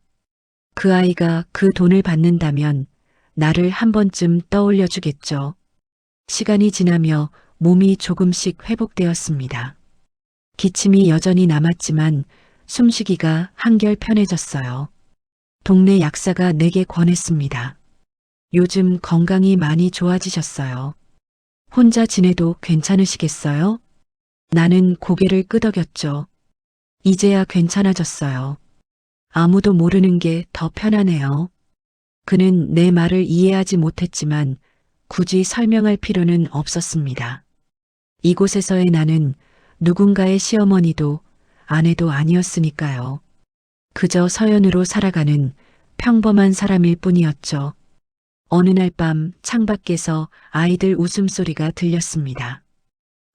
그 아이가 그 돈을 받는다면 나를 한 번쯤 떠올려 주겠죠. 시간이 지나며 몸이 조금씩 회복되었습니다. 기침이 여전히 남았지만 숨쉬기가 한결 편해졌어요. 동네 약사가 내게 권했습니다. 요즘 건강이 많이 좋아지셨어요. 혼자 지내도 괜찮으시겠어요? 나는 고개를 끄덕였죠. 이제야 괜찮아졌어요. 아무도 모르는 게 더 편하네요. 그는 내 말을 이해하지 못했지만 굳이 설명할 필요는 없었습니다. 이곳에서의 나는 누군가의 시어머니도 아내도 아니었으니까요. 그저 서연으로 살아가는 평범한 사람일 뿐이었죠. 어느 날 밤 창밖에서 아이들 웃음소리가 들렸습니다.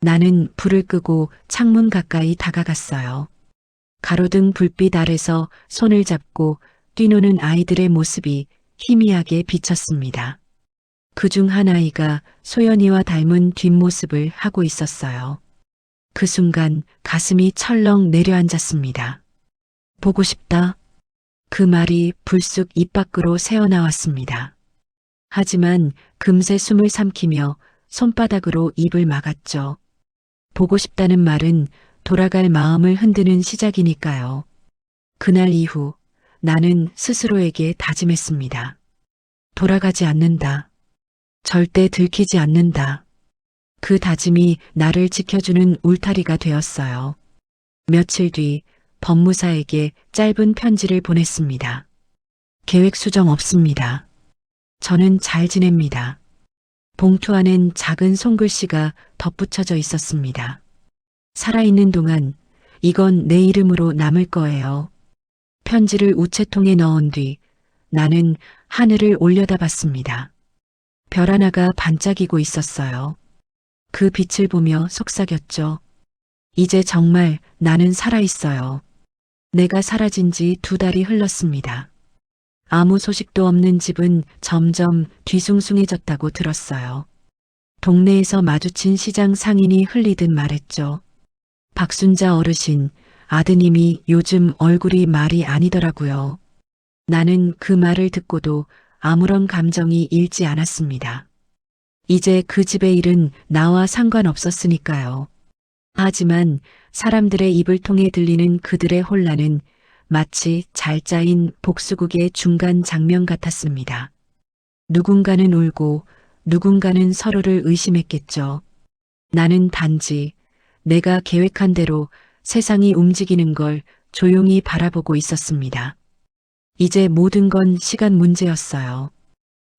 나는 불을 끄고 창문 가까이 다가갔어요. 가로등 불빛 아래서 손을 잡고 뛰노는 아이들의 모습이 희미하게 비쳤습니다. 그중 한 아이가 소연이와 닮은 뒷모습을 하고 있었어요. 그 순간 가슴이 철렁 내려앉았습니다. 보고 싶다. 그 말이 불쑥 입 밖으로 새어나왔습니다. 하지만 금세 숨을 삼키며 손바닥으로 입을 막았죠. 보고 싶다는 말은 돌아갈 마음을 흔드는 시작이니까요. 그날 이후 나는 스스로에게 다짐했습니다. 돌아가지 않는다. 절대 들키지 않는다. 그 다짐이 나를 지켜주는 울타리가 되었어요. 며칠 뒤 법무사에게 짧은 편지를 보냈습니다. 계획 수정 없습니다. 저는 잘 지냅니다. 봉투 안엔 작은 손글씨가 덧붙여져 있었습니다. 살아있는 동안 이건 내 이름으로 남을 거예요. 편지를 우체통에 넣은 뒤 나는 하늘을 올려다봤습니다. 별 하나가 반짝이고 있었어요. 그 빛을 보며 속삭였죠. 이제 정말 나는 살아있어요. 내가 사라진 지 2달이 흘렀습니다. 아무 소식도 없는 집은 점점 뒤숭숭해졌다고 들었어요. 동네에서 마주친 시장 상인이 흘리듯 말했죠. 박순자 어르신, 아드님이 요즘 얼굴이 말이 아니더라고요. 나는 그 말을 듣고도 아무런 감정이 일지 않았습니다. 이제 그 집의 일은 나와 상관없었으니까요. 하지만 사람들의 입을 통해 들리는 그들의 혼란은 마치 잘 짜인 복수극의 중간 장면 같았습니다. 누군가는 울고 누군가는 서로를 의심했겠죠. 나는 단지 내가 계획한 대로 세상이 움직이는 걸 조용히 바라보고 있었습니다. 이제 모든 건 시간 문제였어요.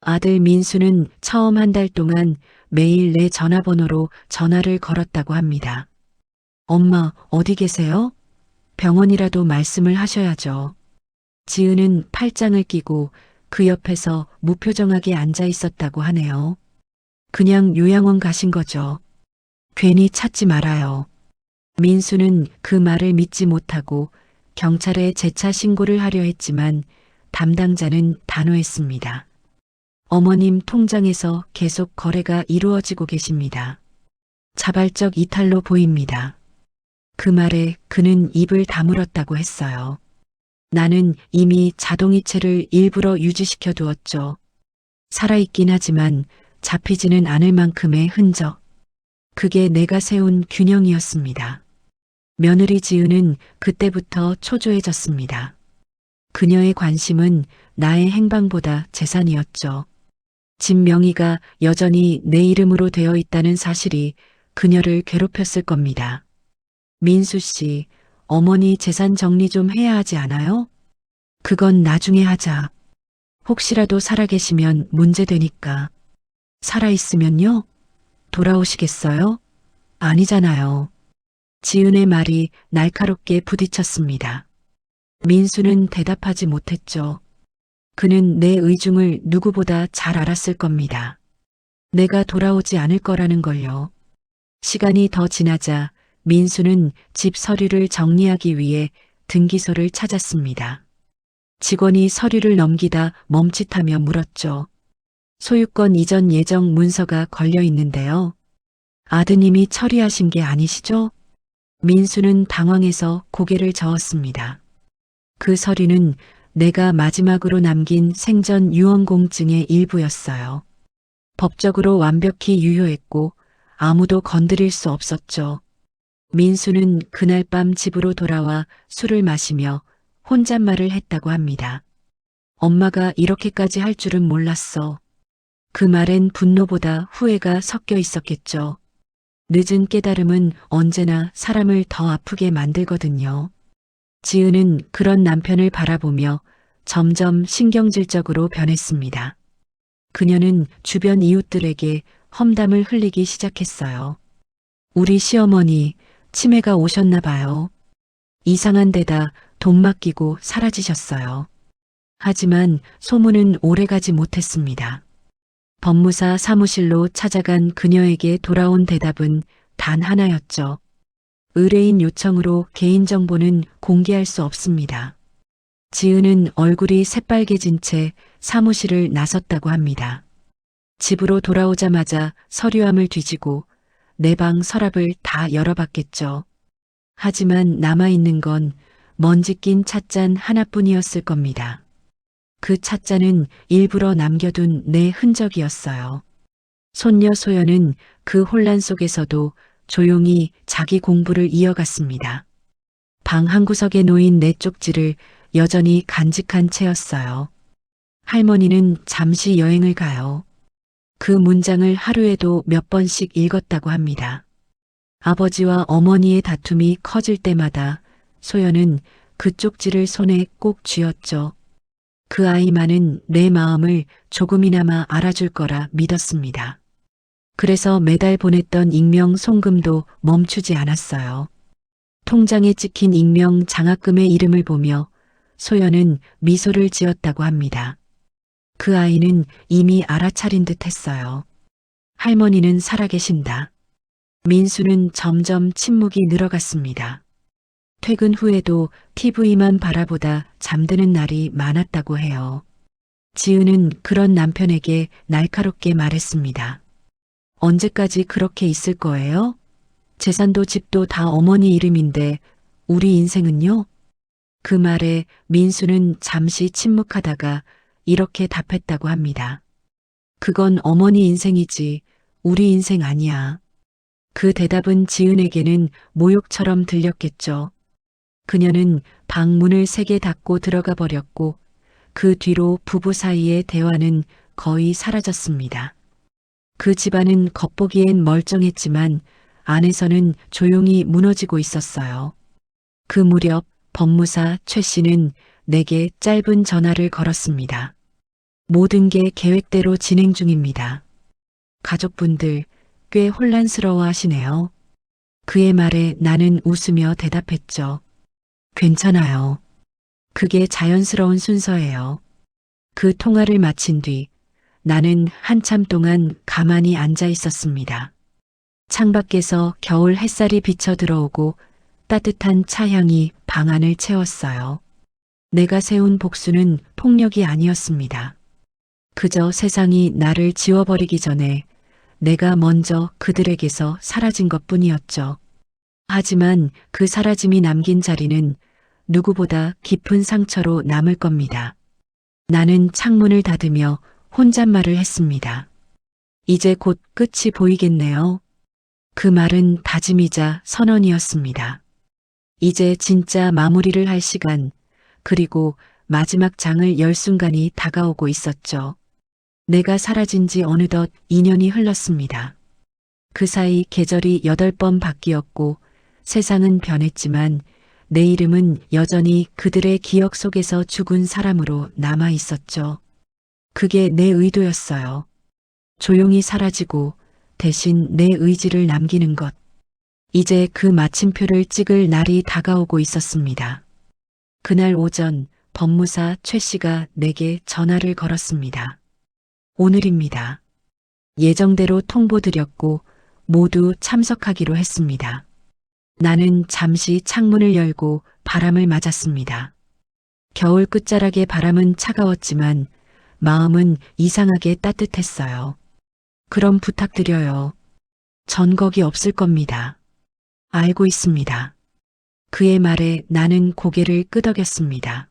아들 민수는 처음 한 달 동안 매일 내 전화번호로 전화를 걸었다고 합니다. 엄마, 어디 계세요? 병원이라도 말씀을 하셔야죠. 지은은 팔짱을 끼고 그 옆에서 무표정하게 앉아 있었다고 하네요. 그냥 요양원 가신 거죠. 괜히 찾지 말아요. 민수는 그 말을 믿지 못하고 경찰에 재차 신고를 하려 했지만 담당자는 단호했습니다. 어머님 통장에서 계속 거래가 이루어지고 계십니다. 자발적 이탈로 보입니다. 그 말에 그는 입을 다물었다고 했어요. 나는 이미 자동이체를 일부러 유지시켜 두었죠. 살아있긴 하지만 잡히지는 않을 만큼의 흔적. 그게 내가 세운 균형이었습니다. 며느리 지은은 그때부터 초조해졌습니다. 그녀의 관심은 나의 행방보다 재산이었죠. 집 명의가 여전히 내 이름으로 되어 있다는 사실이 그녀를 괴롭혔을 겁니다. 민수 씨, 어머니 재산 정리 좀 해야 하지 않아요? 그건 나중에 하자. 혹시라도 살아계시면 문제되니까. 살아있으면요? 돌아오시겠어요? 아니잖아요. 지은의 말이 날카롭게 부딪혔습니다. 민수는 대답하지 못했죠. 그는 내 의중을 누구보다 잘 알았을 겁니다. 내가 돌아오지 않을 거라는 걸요. 시간이 더 지나자 민수는 집 서류를 정리하기 위해 등기소를 찾았습니다. 직원이 서류를 넘기다 멈칫하며 물었죠. 소유권 이전 예정 문서가 걸려 있는데요. 아드님이 처리하신 게 아니시죠? 민수는 당황해서 고개를 저었습니다. 그 서류는 내가 마지막으로 남긴 생전 유언공증의 일부였어요. 법적으로 완벽히 유효했고 아무도 건드릴 수 없었죠. 민수는 그날 밤 집으로 돌아와 술을 마시며 혼잣말을 했다고 합니다. 엄마가 이렇게까지 할 줄은 몰랐어. 그 말엔 분노보다 후회가 섞여 있었겠죠. 늦은 깨달음은 언제나 사람을 더 아프게 만들거든요. 지은은 그런 남편을 바라보며 점점 신경질적으로 변했습니다. 그녀는 주변 이웃들에게 험담을 흘리기 시작했어요. 우리 시어머니 치매가 오셨나 봐요. 이상한 데다 돈 맡기고 사라지셨어요. 하지만 소문은 오래가지 못했습니다. 법무사 사무실로 찾아간 그녀에게 돌아온 대답은 단 하나였죠. 의뢰인 요청으로 개인정보는 공개할 수 없습니다. 지은은 얼굴이 새빨개진 채 사무실을 나섰다고 합니다. 집으로 돌아오자마자 서류함을 뒤지고 내 방 서랍을 다 열어봤겠죠. 하지만 남아있는 건 먼지 낀 찻잔 하나뿐이었을 겁니다. 그 찻잔은 일부러 남겨둔 내 흔적이었어요. 손녀 소연은 그 혼란 속에서도 조용히 자기 공부를 이어갔습니다. 방 한구석에 놓인 내 쪽지를 여전히 간직한 채였어요. 할머니는 잠시 여행을 가요. 그 문장을 하루에도 몇 번씩 읽었다고 합니다. 아버지와 어머니의 다툼이 커질 때마다 소연은 그 쪽지를 손에 꼭 쥐었죠. 그 아이만은 내 마음을 조금이나마 알아줄 거라 믿었습니다. 그래서 매달 보냈던 익명 송금도 멈추지 않았어요. 통장에 찍힌 익명 장학금의 이름을 보며 소연은 미소를 지었다고 합니다. 그 아이는 이미 알아차린 듯 했어요. 할머니는 살아계신다. 민수는 점점 침묵이 늘어갔습니다. 퇴근 후에도 TV만 바라보다 잠드는 날이 많았다고 해요. 지은은 그런 남편에게 날카롭게 말했습니다. 언제까지 그렇게 있을 거예요? 재산도 집도 다 어머니 이름인데 우리 인생은요? 그 말에 민수는 잠시 침묵하다가 이렇게 답했다고 합니다. 그건 어머니 인생이지 우리 인생 아니야. 그 대답은 지은에게는 모욕처럼 들렸겠죠. 그녀는 방 문을 세게 닫고 들어가 버렸고 그 뒤로 부부 사이의 대화는 거의 사라졌습니다. 그 집안은 겉보기엔 멀쩡했지만 안에서는 조용히 무너지고 있었어요. 그 무렵 법무사 최 씨는 내게 짧은 전화를 걸었습니다. 모든 게 계획대로 진행 중입니다. 가족분들 꽤 혼란스러워 하시네요. 그의 말에 나는 웃으며 대답했죠. 괜찮아요. 그게 자연스러운 순서예요. 그 통화를 마친 뒤 나는 한참 동안 가만히 앉아 있었습니다. 창밖에서 겨울 햇살이 비쳐 들어오고 따뜻한 차향이 방 안을 채웠어요. 내가 세운 복수는 폭력이 아니었습니다. 그저 세상이 나를 지워버리기 전에 내가 먼저 그들에게서 사라진 것뿐이었죠. 하지만 그 사라짐이 남긴 자리는 누구보다 깊은 상처로 남을 겁니다. 나는 창문을 닫으며 혼잣말을 했습니다. 이제 곧 끝이 보이겠네요. 그 말은 다짐이자 선언이었습니다. 이제 진짜 마무리를 할 시간, 그리고 마지막 장을 열 순간이 다가오고 있었죠. 내가 사라진 지 어느덧 2년이 흘렀습니다. 그 사이 계절이 8번 바뀌었고 세상은 변했지만 내 이름은 여전히 그들의 기억 속에서 죽은 사람으로 남아 있었죠. 그게 내 의도였어요. 조용히 사라지고 대신 내 의지를 남기는 것. 이제 그 마침표를 찍을 날이 다가오고 있었습니다. 그날 오전 법무사 최 씨가 내게 전화를 걸었습니다. 오늘입니다. 예정대로 통보드렸고 모두 참석하기로 했습니다. 나는 잠시 창문을 열고 바람을 맞았습니다. 겨울 끝자락의 바람은 차가웠지만 마음은 이상하게 따뜻했어요. 그럼 부탁드려요. 전 거기 없을 겁니다. 알고 있습니다. 그의 말에 나는 고개를 끄덕였습니다.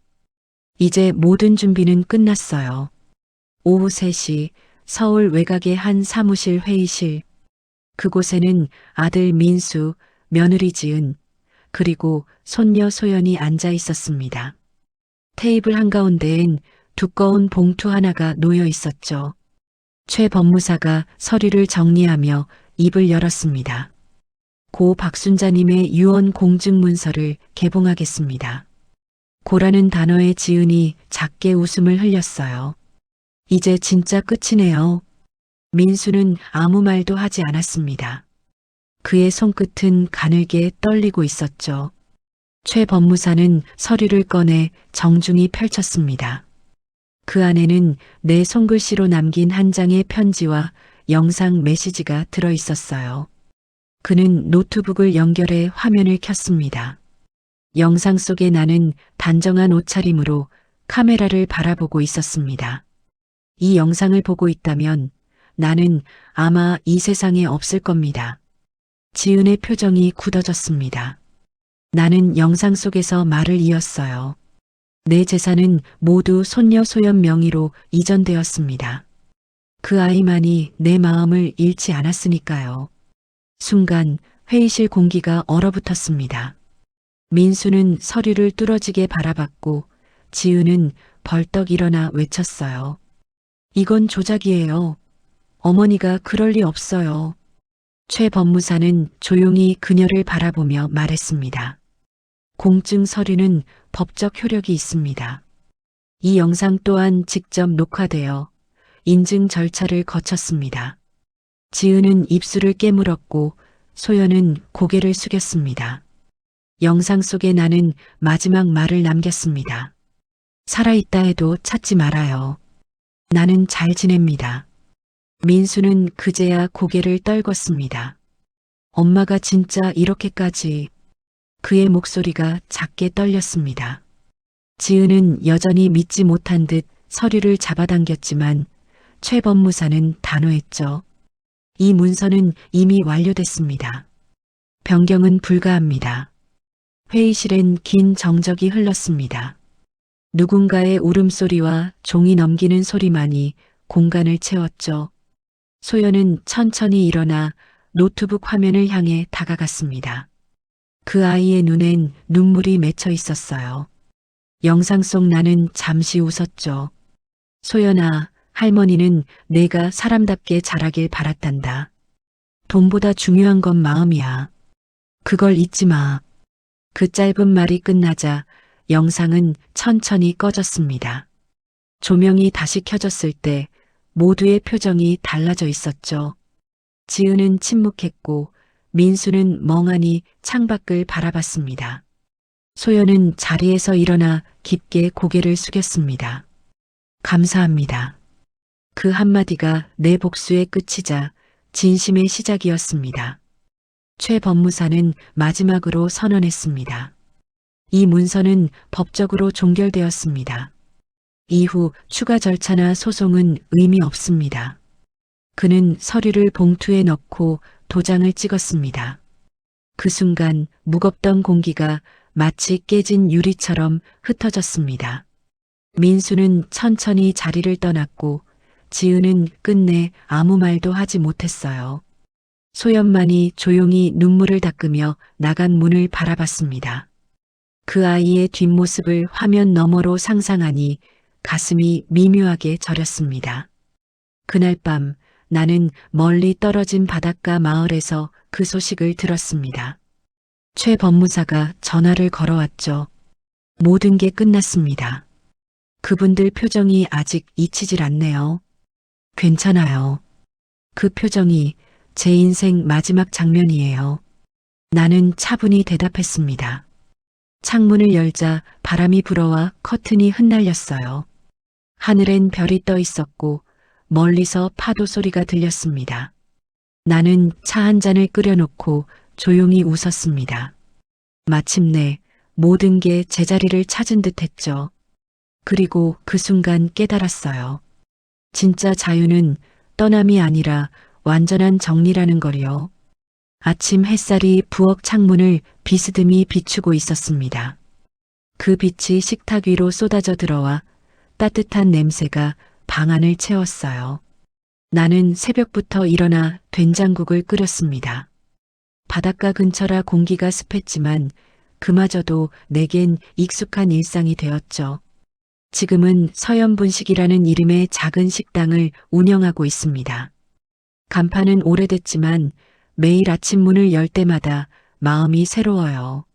이제 모든 준비는 끝났어요. 오후 3시 서울 외곽의 한 사무실 회의실. 그곳에는 아들 민수, 며느리 지은, 그리고 손녀 소연이 앉아 있었습니다. 테이블 한가운데엔 두꺼운 봉투 하나가 놓여 있었죠. 최 법무사가 서류를 정리하며 입을 열었습니다. 고 박순자님의 유언 공증 문서를 개봉하겠습니다. 고라는 단어에 지은이 작게 웃음을 흘렸어요. 이제 진짜 끝이네요. 민수는 아무 말도 하지 않았습니다. 그의 손끝은 가늘게 떨리고 있었죠. 최 법무사는 서류를 꺼내 정중히 펼쳤습니다. 그 안에는 내 손글씨로 남긴 한 장의 편지와 영상 메시지가 들어 있었어요. 그는 노트북을 연결해 화면을 켰습니다. 영상 속에 나는 단정한 옷차림으로 카메라를 바라보고 있었습니다. 이 영상을 보고 있다면 나는 아마 이 세상에 없을 겁니다. 지은의 표정이 굳어졌습니다. 나는 영상 속에서 말을 이었어요. 내 재산은 모두 손녀 소연 명의로 이전되었습니다. 그 아이만이 내 마음을 잃지 않았으니까요. 순간 회의실 공기가 얼어붙었습니다. 민수는 서류를 뚫어지게 바라봤고 지은은 벌떡 일어나 외쳤어요. 이건 조작이에요. 어머니가 그럴 리 없어요. 최 법무사는 조용히 그녀를 바라보며 말했습니다. 공증 서류는 법적 효력이 있습니다. 이 영상 또한 직접 녹화되어 인증 절차를 거쳤습니다. 지은은 입술을 깨물었고 소연은 고개를 숙였습니다. 영상 속에 나는 마지막 말을 남겼습니다. 살아있다 해도 찾지 말아요. 나는 잘 지냅니다. 민수는 그제야 고개를 떨궜습니다. 엄마가 진짜 이렇게까지. 그의 목소리가 작게 떨렸습니다. 지은은 여전히 믿지 못한 듯 서류를 잡아당겼지만 최 법무사는 단호했죠. 이 문서는 이미 완료됐습니다. 변경은 불가합니다. 회의실엔 긴 정적이 흘렀습니다. 누군가의 울음소리와 종이 넘기는 소리만이 공간을 채웠죠. 소연은 천천히 일어나 노트북 화면을 향해 다가갔습니다. 그 아이의 눈엔 눈물이 맺혀 있었어요. 영상 속 나는 잠시 웃었죠. 소연아, 할머니는 내가 사람답게 자라길 바랐단다. 돈보다 중요한 건 마음이야. 그걸 잊지 마. 그 짧은 말이 끝나자 영상은 천천히 꺼졌습니다. 조명이 다시 켜졌을 때 모두의 표정이 달라져 있었죠. 지은은 침묵했고 민수는 멍하니 창밖을 바라봤습니다. 소연은 자리에서 일어나 깊게 고개를 숙였습니다. 감사합니다. 그 한마디가 내 복수의 끝이자 진심의 시작이었습니다. 최 법무사는 마지막으로 선언했습니다. 이 문서는 법적으로 종결되었습니다. 이후 추가 절차나 소송은 의미 없습니다. 그는 서류를 봉투에 넣고 도장을 찍었습니다. 그 순간 무겁던 공기가 마치 깨진 유리처럼 흩어졌습니다. 민수는 천천히 자리를 떠났고 지은은 끝내 아무 말도 하지 못했어요. 소연만이 조용히 눈물을 닦으며 나간 문을 바라봤습니다. 그 아이의 뒷모습을 화면 너머로 상상하니 가슴이 미묘하게 저렸습니다. 그날 밤 나는 멀리 떨어진 바닷가 마을에서 그 소식을 들었습니다. 최 법무사가 전화를 걸어왔죠. 모든 게 끝났습니다. 그분들 표정이 아직 잊히질 않네요. 괜찮아요. 그 표정이 제 인생 마지막 장면이에요. 나는 차분히 대답했습니다. 창문을 열자 바람이 불어와 커튼이 흩날렸어요. 하늘엔 별이 떠 있었고 멀리서 파도 소리가 들렸습니다. 나는 차 한 잔을 끓여놓고 조용히 웃었습니다. 마침내 모든 게 제자리를 찾은 듯 했죠. 그리고 그 순간 깨달았어요. 진짜 자유는 떠남이 아니라 완전한 정리라는 걸요. 아침 햇살이 부엌 창문을 비스듬히 비추고 있었습니다. 그 빛이 식탁 위로 쏟아져 들어와 따뜻한 냄새가 방 안을 채웠어요. 나는 새벽부터 일어나 된장국을 끓였습니다. 바닷가 근처라 공기가 습했지만 그마저도 내겐 익숙한 일상이 되었죠. 지금은 서연분식이라는 이름의 작은 식당을 운영하고 있습니다. 간판은 오래됐지만 매일 아침 문을 열 때마다 마음이 새로워요.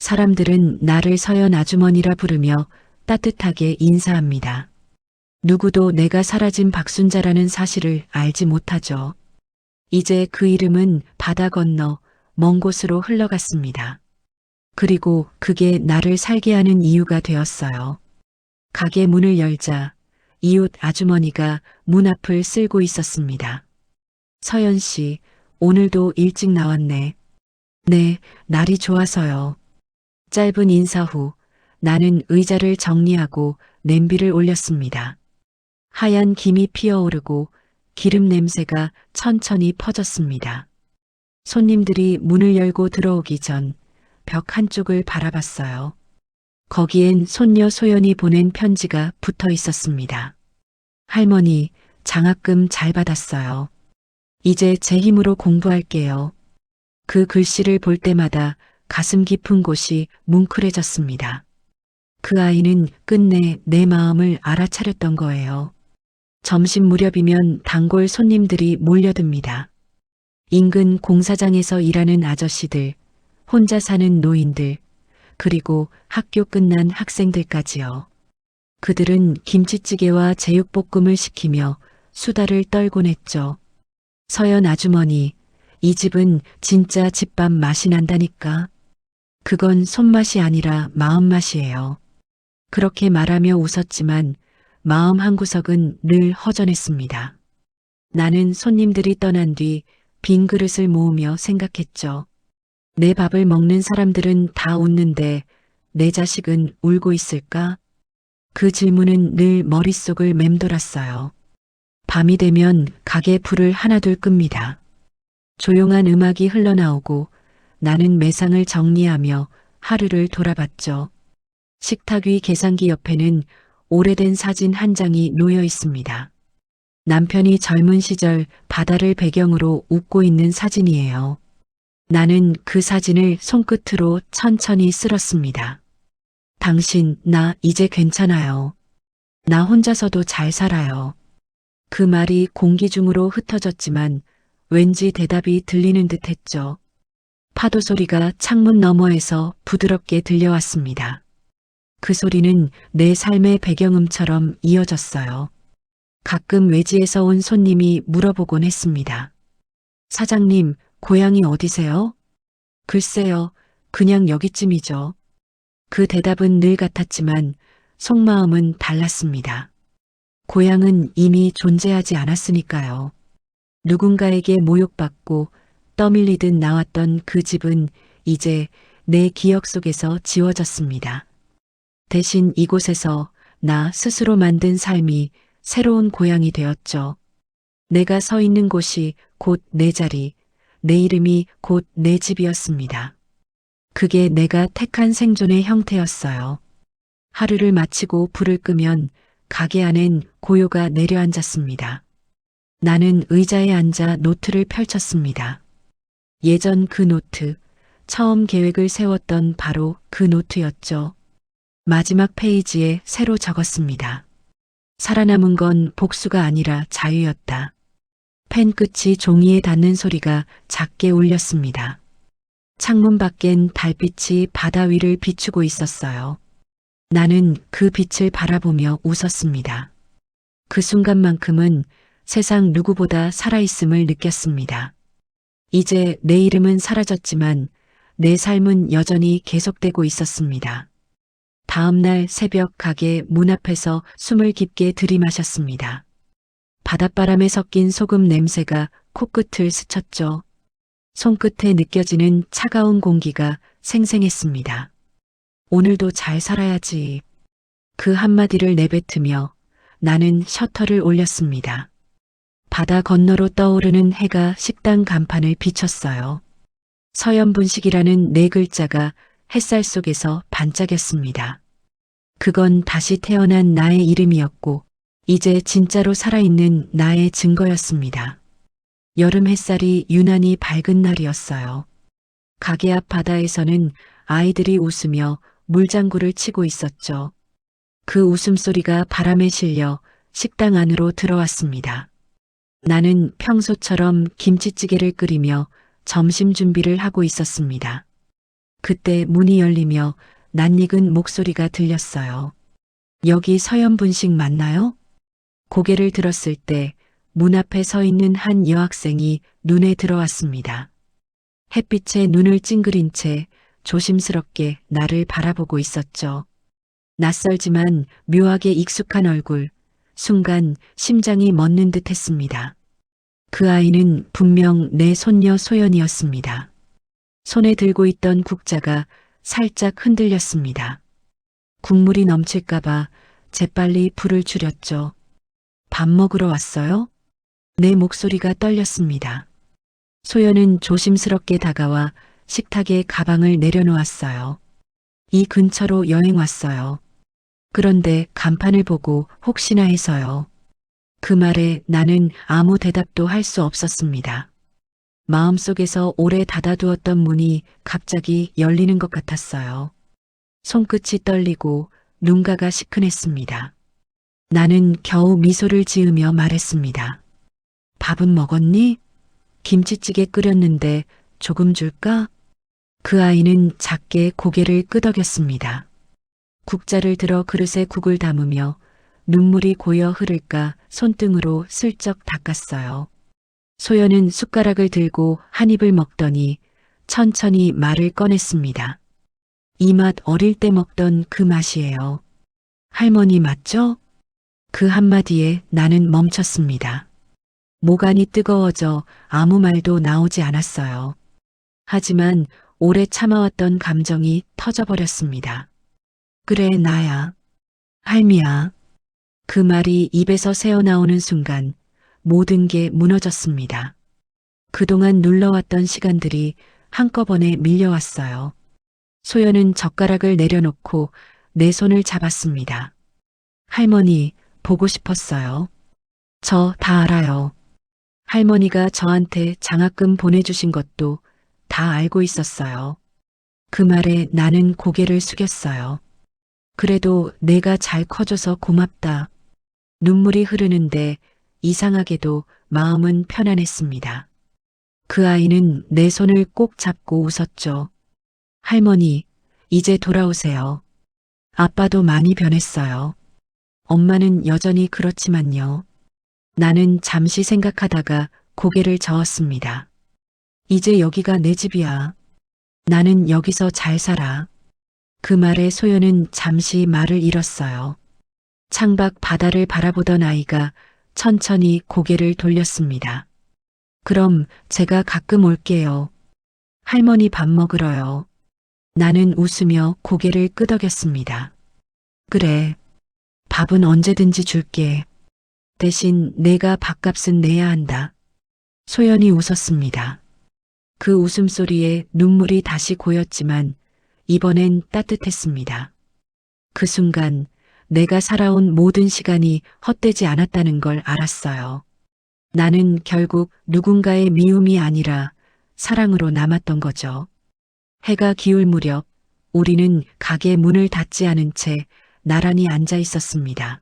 사람들은 나를 서연 아주머니라 부르며 따뜻하게 인사합니다. 누구도 내가 사라진 박순자라는 사실을 알지 못하죠. 이제 그 이름은 바다 건너 먼 곳으로 흘러갔습니다. 그리고 그게 나를 살게 하는 이유가 되었어요. 가게 문을 열자 이웃 아주머니가 문 앞을 쓸고 있었습니다. 서연 씨, 오늘도 일찍 나왔네. 네, 날이 좋아서요. 짧은 인사 후 나는 의자를 정리하고 냄비를 올렸습니다. 하얀 김이 피어오르고 기름 냄새가 천천히 퍼졌습니다. 손님들이 문을 열고 들어오기 전 벽 한쪽을 바라봤어요. 거기엔 손녀 소연이 보낸 편지가 붙어 있었습니다. 할머니, 장학금 잘 받았어요. 이제 제 힘으로 공부할게요. 그 글씨를 볼 때마다 가슴 깊은 곳이 뭉클해졌습니다. 그 아이는 끝내 내 마음을 알아차렸던 거예요. 점심 무렵이면 단골 손님들이 몰려듭니다. 인근 공사장에서 일하는 아저씨들, 혼자 사는 노인들, 그리고 학교 끝난 학생들까지요. 그들은 김치찌개와 제육볶음을 시키며 수다를 떨곤 했죠. 서연 아주머니, 이 집은 진짜 집밥 맛이 난다니까. 그건 손맛이 아니라 마음맛이에요. 그렇게 말하며 웃었지만 마음 한구석은 늘 허전했습니다. 나는 손님들이 떠난 뒤 빈 그릇을 모으며 생각했죠. 내 밥을 먹는 사람들은 다 웃는데 내 자식은 울고 있을까? 그 질문은 늘 머릿속을 맴돌았어요. 밤이 되면 가게 불을 하나둘 끕니다. 조용한 음악이 흘러나오고 나는 매상을 정리하며 하루를 돌아봤죠. 식탁 위 계산기 옆에는 오래된 사진 한 장이 놓여 있습니다. 남편이 젊은 시절 바다를 배경으로 웃고 있는 사진이에요. 나는 그 사진을 손끝으로 천천히 쓸었습니다. 당신, 나 이제 괜찮아요. 나 혼자서도 잘 살아요. 그 말이 공기 중으로 흩어졌지만 왠지 대답이 들리는 듯 했죠. 파도 소리가 창문 너머에서 부드럽게 들려왔습니다. 그 소리는 내 삶의 배경음처럼 이어졌어요. 가끔 외지에서 온 손님이 물어보곤 했습니다. 사장님, 고향이 어디세요? 글쎄요, 그냥 여기쯤이죠. 그 대답은 늘 같았지만 속마음은 달랐습니다. 고향은 이미 존재하지 않았으니까요. 누군가에게 모욕받고 떠밀리듯 나왔던 그 집은 이제 내 기억 속에서 지워졌습니다. 대신 이곳에서 나 스스로 만든 삶이 새로운 고향이 되었죠. 내가 서 있는 곳이 곧 내 자리, 내 이름이 곧 내 집이었습니다. 그게 내가 택한 생존의 형태였어요. 하루를 마치고 불을 끄면 가게 안엔 고요가 내려앉았습니다. 나는 의자에 앉아 노트를 펼쳤습니다. 예전 그 노트, 처음 계획을 세웠던 바로 그 노트였죠. 마지막 페이지에 새로 적었습니다. 살아남은 건 복수가 아니라 자유였다. 펜 끝이 종이에 닿는 소리가 작게 울렸습니다. 창문 밖엔 달빛이 바다 위를 비추고 있었어요. 나는 그 빛을 바라보며 웃었습니다. 그 순간만큼은 세상 누구보다 살아있음을 느꼈습니다. 이제 내 이름은 사라졌지만 내 삶은 여전히 계속되고 있었습니다. 다음 날 새벽 가게 문 앞에서 숨을 깊게 들이마셨습니다. 바닷바람에 섞인 소금 냄새가 코끝을 스쳤죠. 손끝에 느껴지는 차가운 공기가 생생했습니다. 오늘도 잘 살아야지. 그 한마디를 내뱉으며 나는 셔터를 올렸습니다. 바다 건너로 떠오르는 해가 식당 간판을 비췄어요. 서연분식이라는 네 글자가 햇살 속에서 반짝였습니다. 그건 다시 태어난 나의 이름이었고, 이제 진짜로 살아있는 나의 증거였습니다. 여름 햇살이 유난히 밝은 날이었어요. 가게 앞 바다에서는 아이들이 웃으며 물장구를 치고 있었죠. 그 웃음소리가 바람에 실려 식당 안으로 들어왔습니다. 나는 평소처럼 김치찌개를 끓이며 점심 준비를 하고 있었습니다. 그때 문이 열리며 낯익은 목소리가 들렸어요. 여기 서연분식 맞나요? 고개를 들었을 때 문 앞에 서 있는 한 여학생이 눈에 들어왔습니다. 햇빛에 눈을 찡그린 채 조심스럽게 나를 바라보고 있었죠. 낯설지만 묘하게 익숙한 얼굴, 순간 심장이 멎는 듯 했습니다. 그 아이는 분명 내 손녀 소연이었습니다. 손에 들고 있던 국자가 살짝 흔들렸습니다. 국물이 넘칠까봐 재빨리 불을 줄였죠. 밥 먹으러 왔어요? 내 목소리가 떨렸습니다. 소연은 조심스럽게 다가와 식탁에 가방을 내려놓았어요. 이 근처로 여행 왔어요. 그런데 간판을 보고 혹시나 해서요. 그 말에 나는 아무 대답도 할 수 없었습니다. 마음속에서 오래 닫아두었던 문이 갑자기 열리는 것 같았어요. 손끝이 떨리고 눈가가 시큰했습니다. 나는 겨우 미소를 지으며 말했습니다. 밥은 먹었니? 김치찌개 끓였는데 조금 줄까? 그 아이는 작게 고개를 끄덕였습니다. 국자를 들어 그릇에 국을 담으며 눈물이 고여 흐를까 손등으로 슬쩍 닦았어요. 소연은 숟가락을 들고 한 입을 먹더니 천천히 말을 꺼냈습니다. 이 맛 어릴 때 먹던 그 맛이에요. 할머니 맞죠? 그 한마디에 나는 멈췄습니다. 모간이 뜨거워져 아무 말도 나오지 않았어요. 하지만 오래 참아왔던 감정이 터져버렸습니다. 그래, 나야. 할미야. 그 말이 입에서 새어나오는 순간 모든 게 무너졌습니다. 그동안 눌러왔던 시간들이 한꺼번에 밀려왔어요. 소연은 젓가락을 내려놓고 내 손을 잡았습니다. 할머니, 보고 싶었어요. 저 다 알아요. 할머니가 저한테 장학금 보내주신 것도 다 알고 있었어요. 그 말에 나는 고개를 숙였어요. 그래도 내가 잘 커져서 고맙다. 눈물이 흐르는데 이상하게도 마음은 편안했습니다. 그 아이는 내 손을 꼭 잡고 웃었죠. 할머니, 이제 돌아오세요. 아빠도 많이 변했어요. 엄마는 여전히 그렇지만요. 나는 잠시 생각하다가 고개를 저었습니다. 이제 여기가 내 집이야. 나는 여기서 잘 살아. 그 말에 소연은 잠시 말을 잃었어요. 창밖 바다를 바라보던 아이가 천천히 고개를 돌렸습니다. 그럼 제가 가끔 올게요. 할머니 밥 먹으러요. 나는 웃으며 고개를 끄덕였습니다. 그래. 밥은 언제든지 줄게. 대신 내가 밥값은 내야 한다. 소연이 웃었습니다. 그 웃음소리에 눈물이 다시 고였지만 이번엔 따뜻했습니다. 그 순간 내가 살아온 모든 시간이 헛되지 않았다는 걸 알았어요. 나는 결국 누군가의 미움이 아니라 사랑으로 남았던 거죠. 해가 기울 무렵 우리는 가게 문을 닫지 않은 채 나란히 앉아 있었습니다.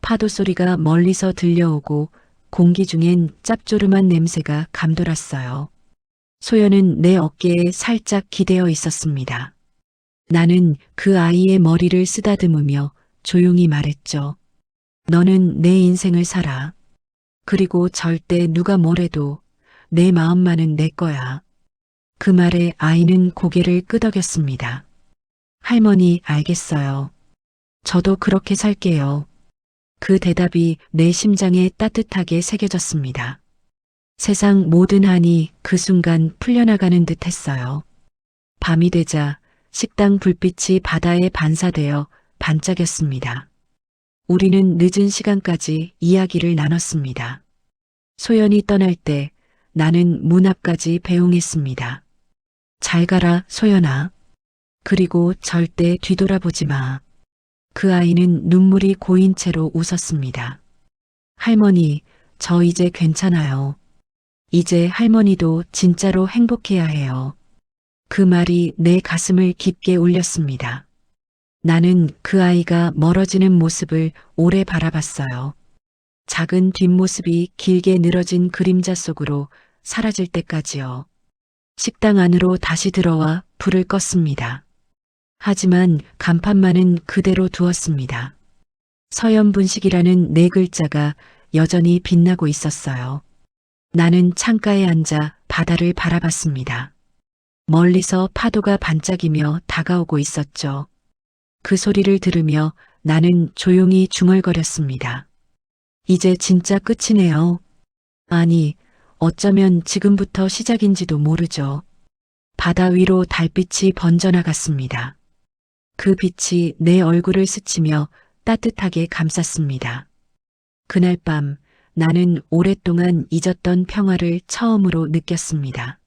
파도 소리가 멀리서 들려오고 공기 중엔 짭조름한 냄새가 감돌았어요. 소연은 내 어깨에 살짝 기대어 있었습니다. 나는 그 아이의 머리를 쓰다듬으며 조용히 말했죠. 너는 내 인생을 살아. 그리고 절대 누가 뭐래도 내 마음만은 내 거야. 그 말에 아이는 고개를 끄덕였습니다. 할머니, 알겠어요. 저도 그렇게 살게요. 그 대답이 내 심장에 따뜻하게 새겨졌습니다. 세상 모든 한이 그 순간 풀려나가는 듯 했어요. 밤이 되자 식당 불빛이 바다에 반사되어 반짝였습니다. 우리는 늦은 시간까지 이야기를 나눴습니다. 소연이 떠날 때 나는 문 앞까지 배웅했습니다. 잘 가라, 소연아. 그리고 절대 뒤돌아보지 마. 그 아이는 눈물이 고인 채로 웃었습니다. 할머니, 저 이제 괜찮아요. 이제 할머니도 진짜로 행복해야 해요. 그 말이 내 가슴을 깊게 울렸습니다. 나는 그 아이가 멀어지는 모습을 오래 바라봤어요. 작은 뒷모습이 길게 늘어진 그림자 속으로 사라질 때까지요. 식당 안으로 다시 들어와 불을 껐습니다. 하지만 간판만은 그대로 두었습니다. 서연분식이라는 네 글자가 여전히 빛나고 있었어요. 나는 창가에 앉아 바다를 바라봤습니다. 멀리서 파도가 반짝이며 다가오고 있었죠. 그 소리를 들으며 나는 조용히 중얼거렸습니다. 이제 진짜 끝이네요. 아니, 어쩌면 지금부터 시작인지도 모르죠. 바다 위로 달빛이 번져나갔습니다. 그 빛이 내 얼굴을 스치며 따뜻하게 감쌌습니다. 그날 밤 나는 오랫동안 잊었던 평화를 처음으로 느꼈습니다.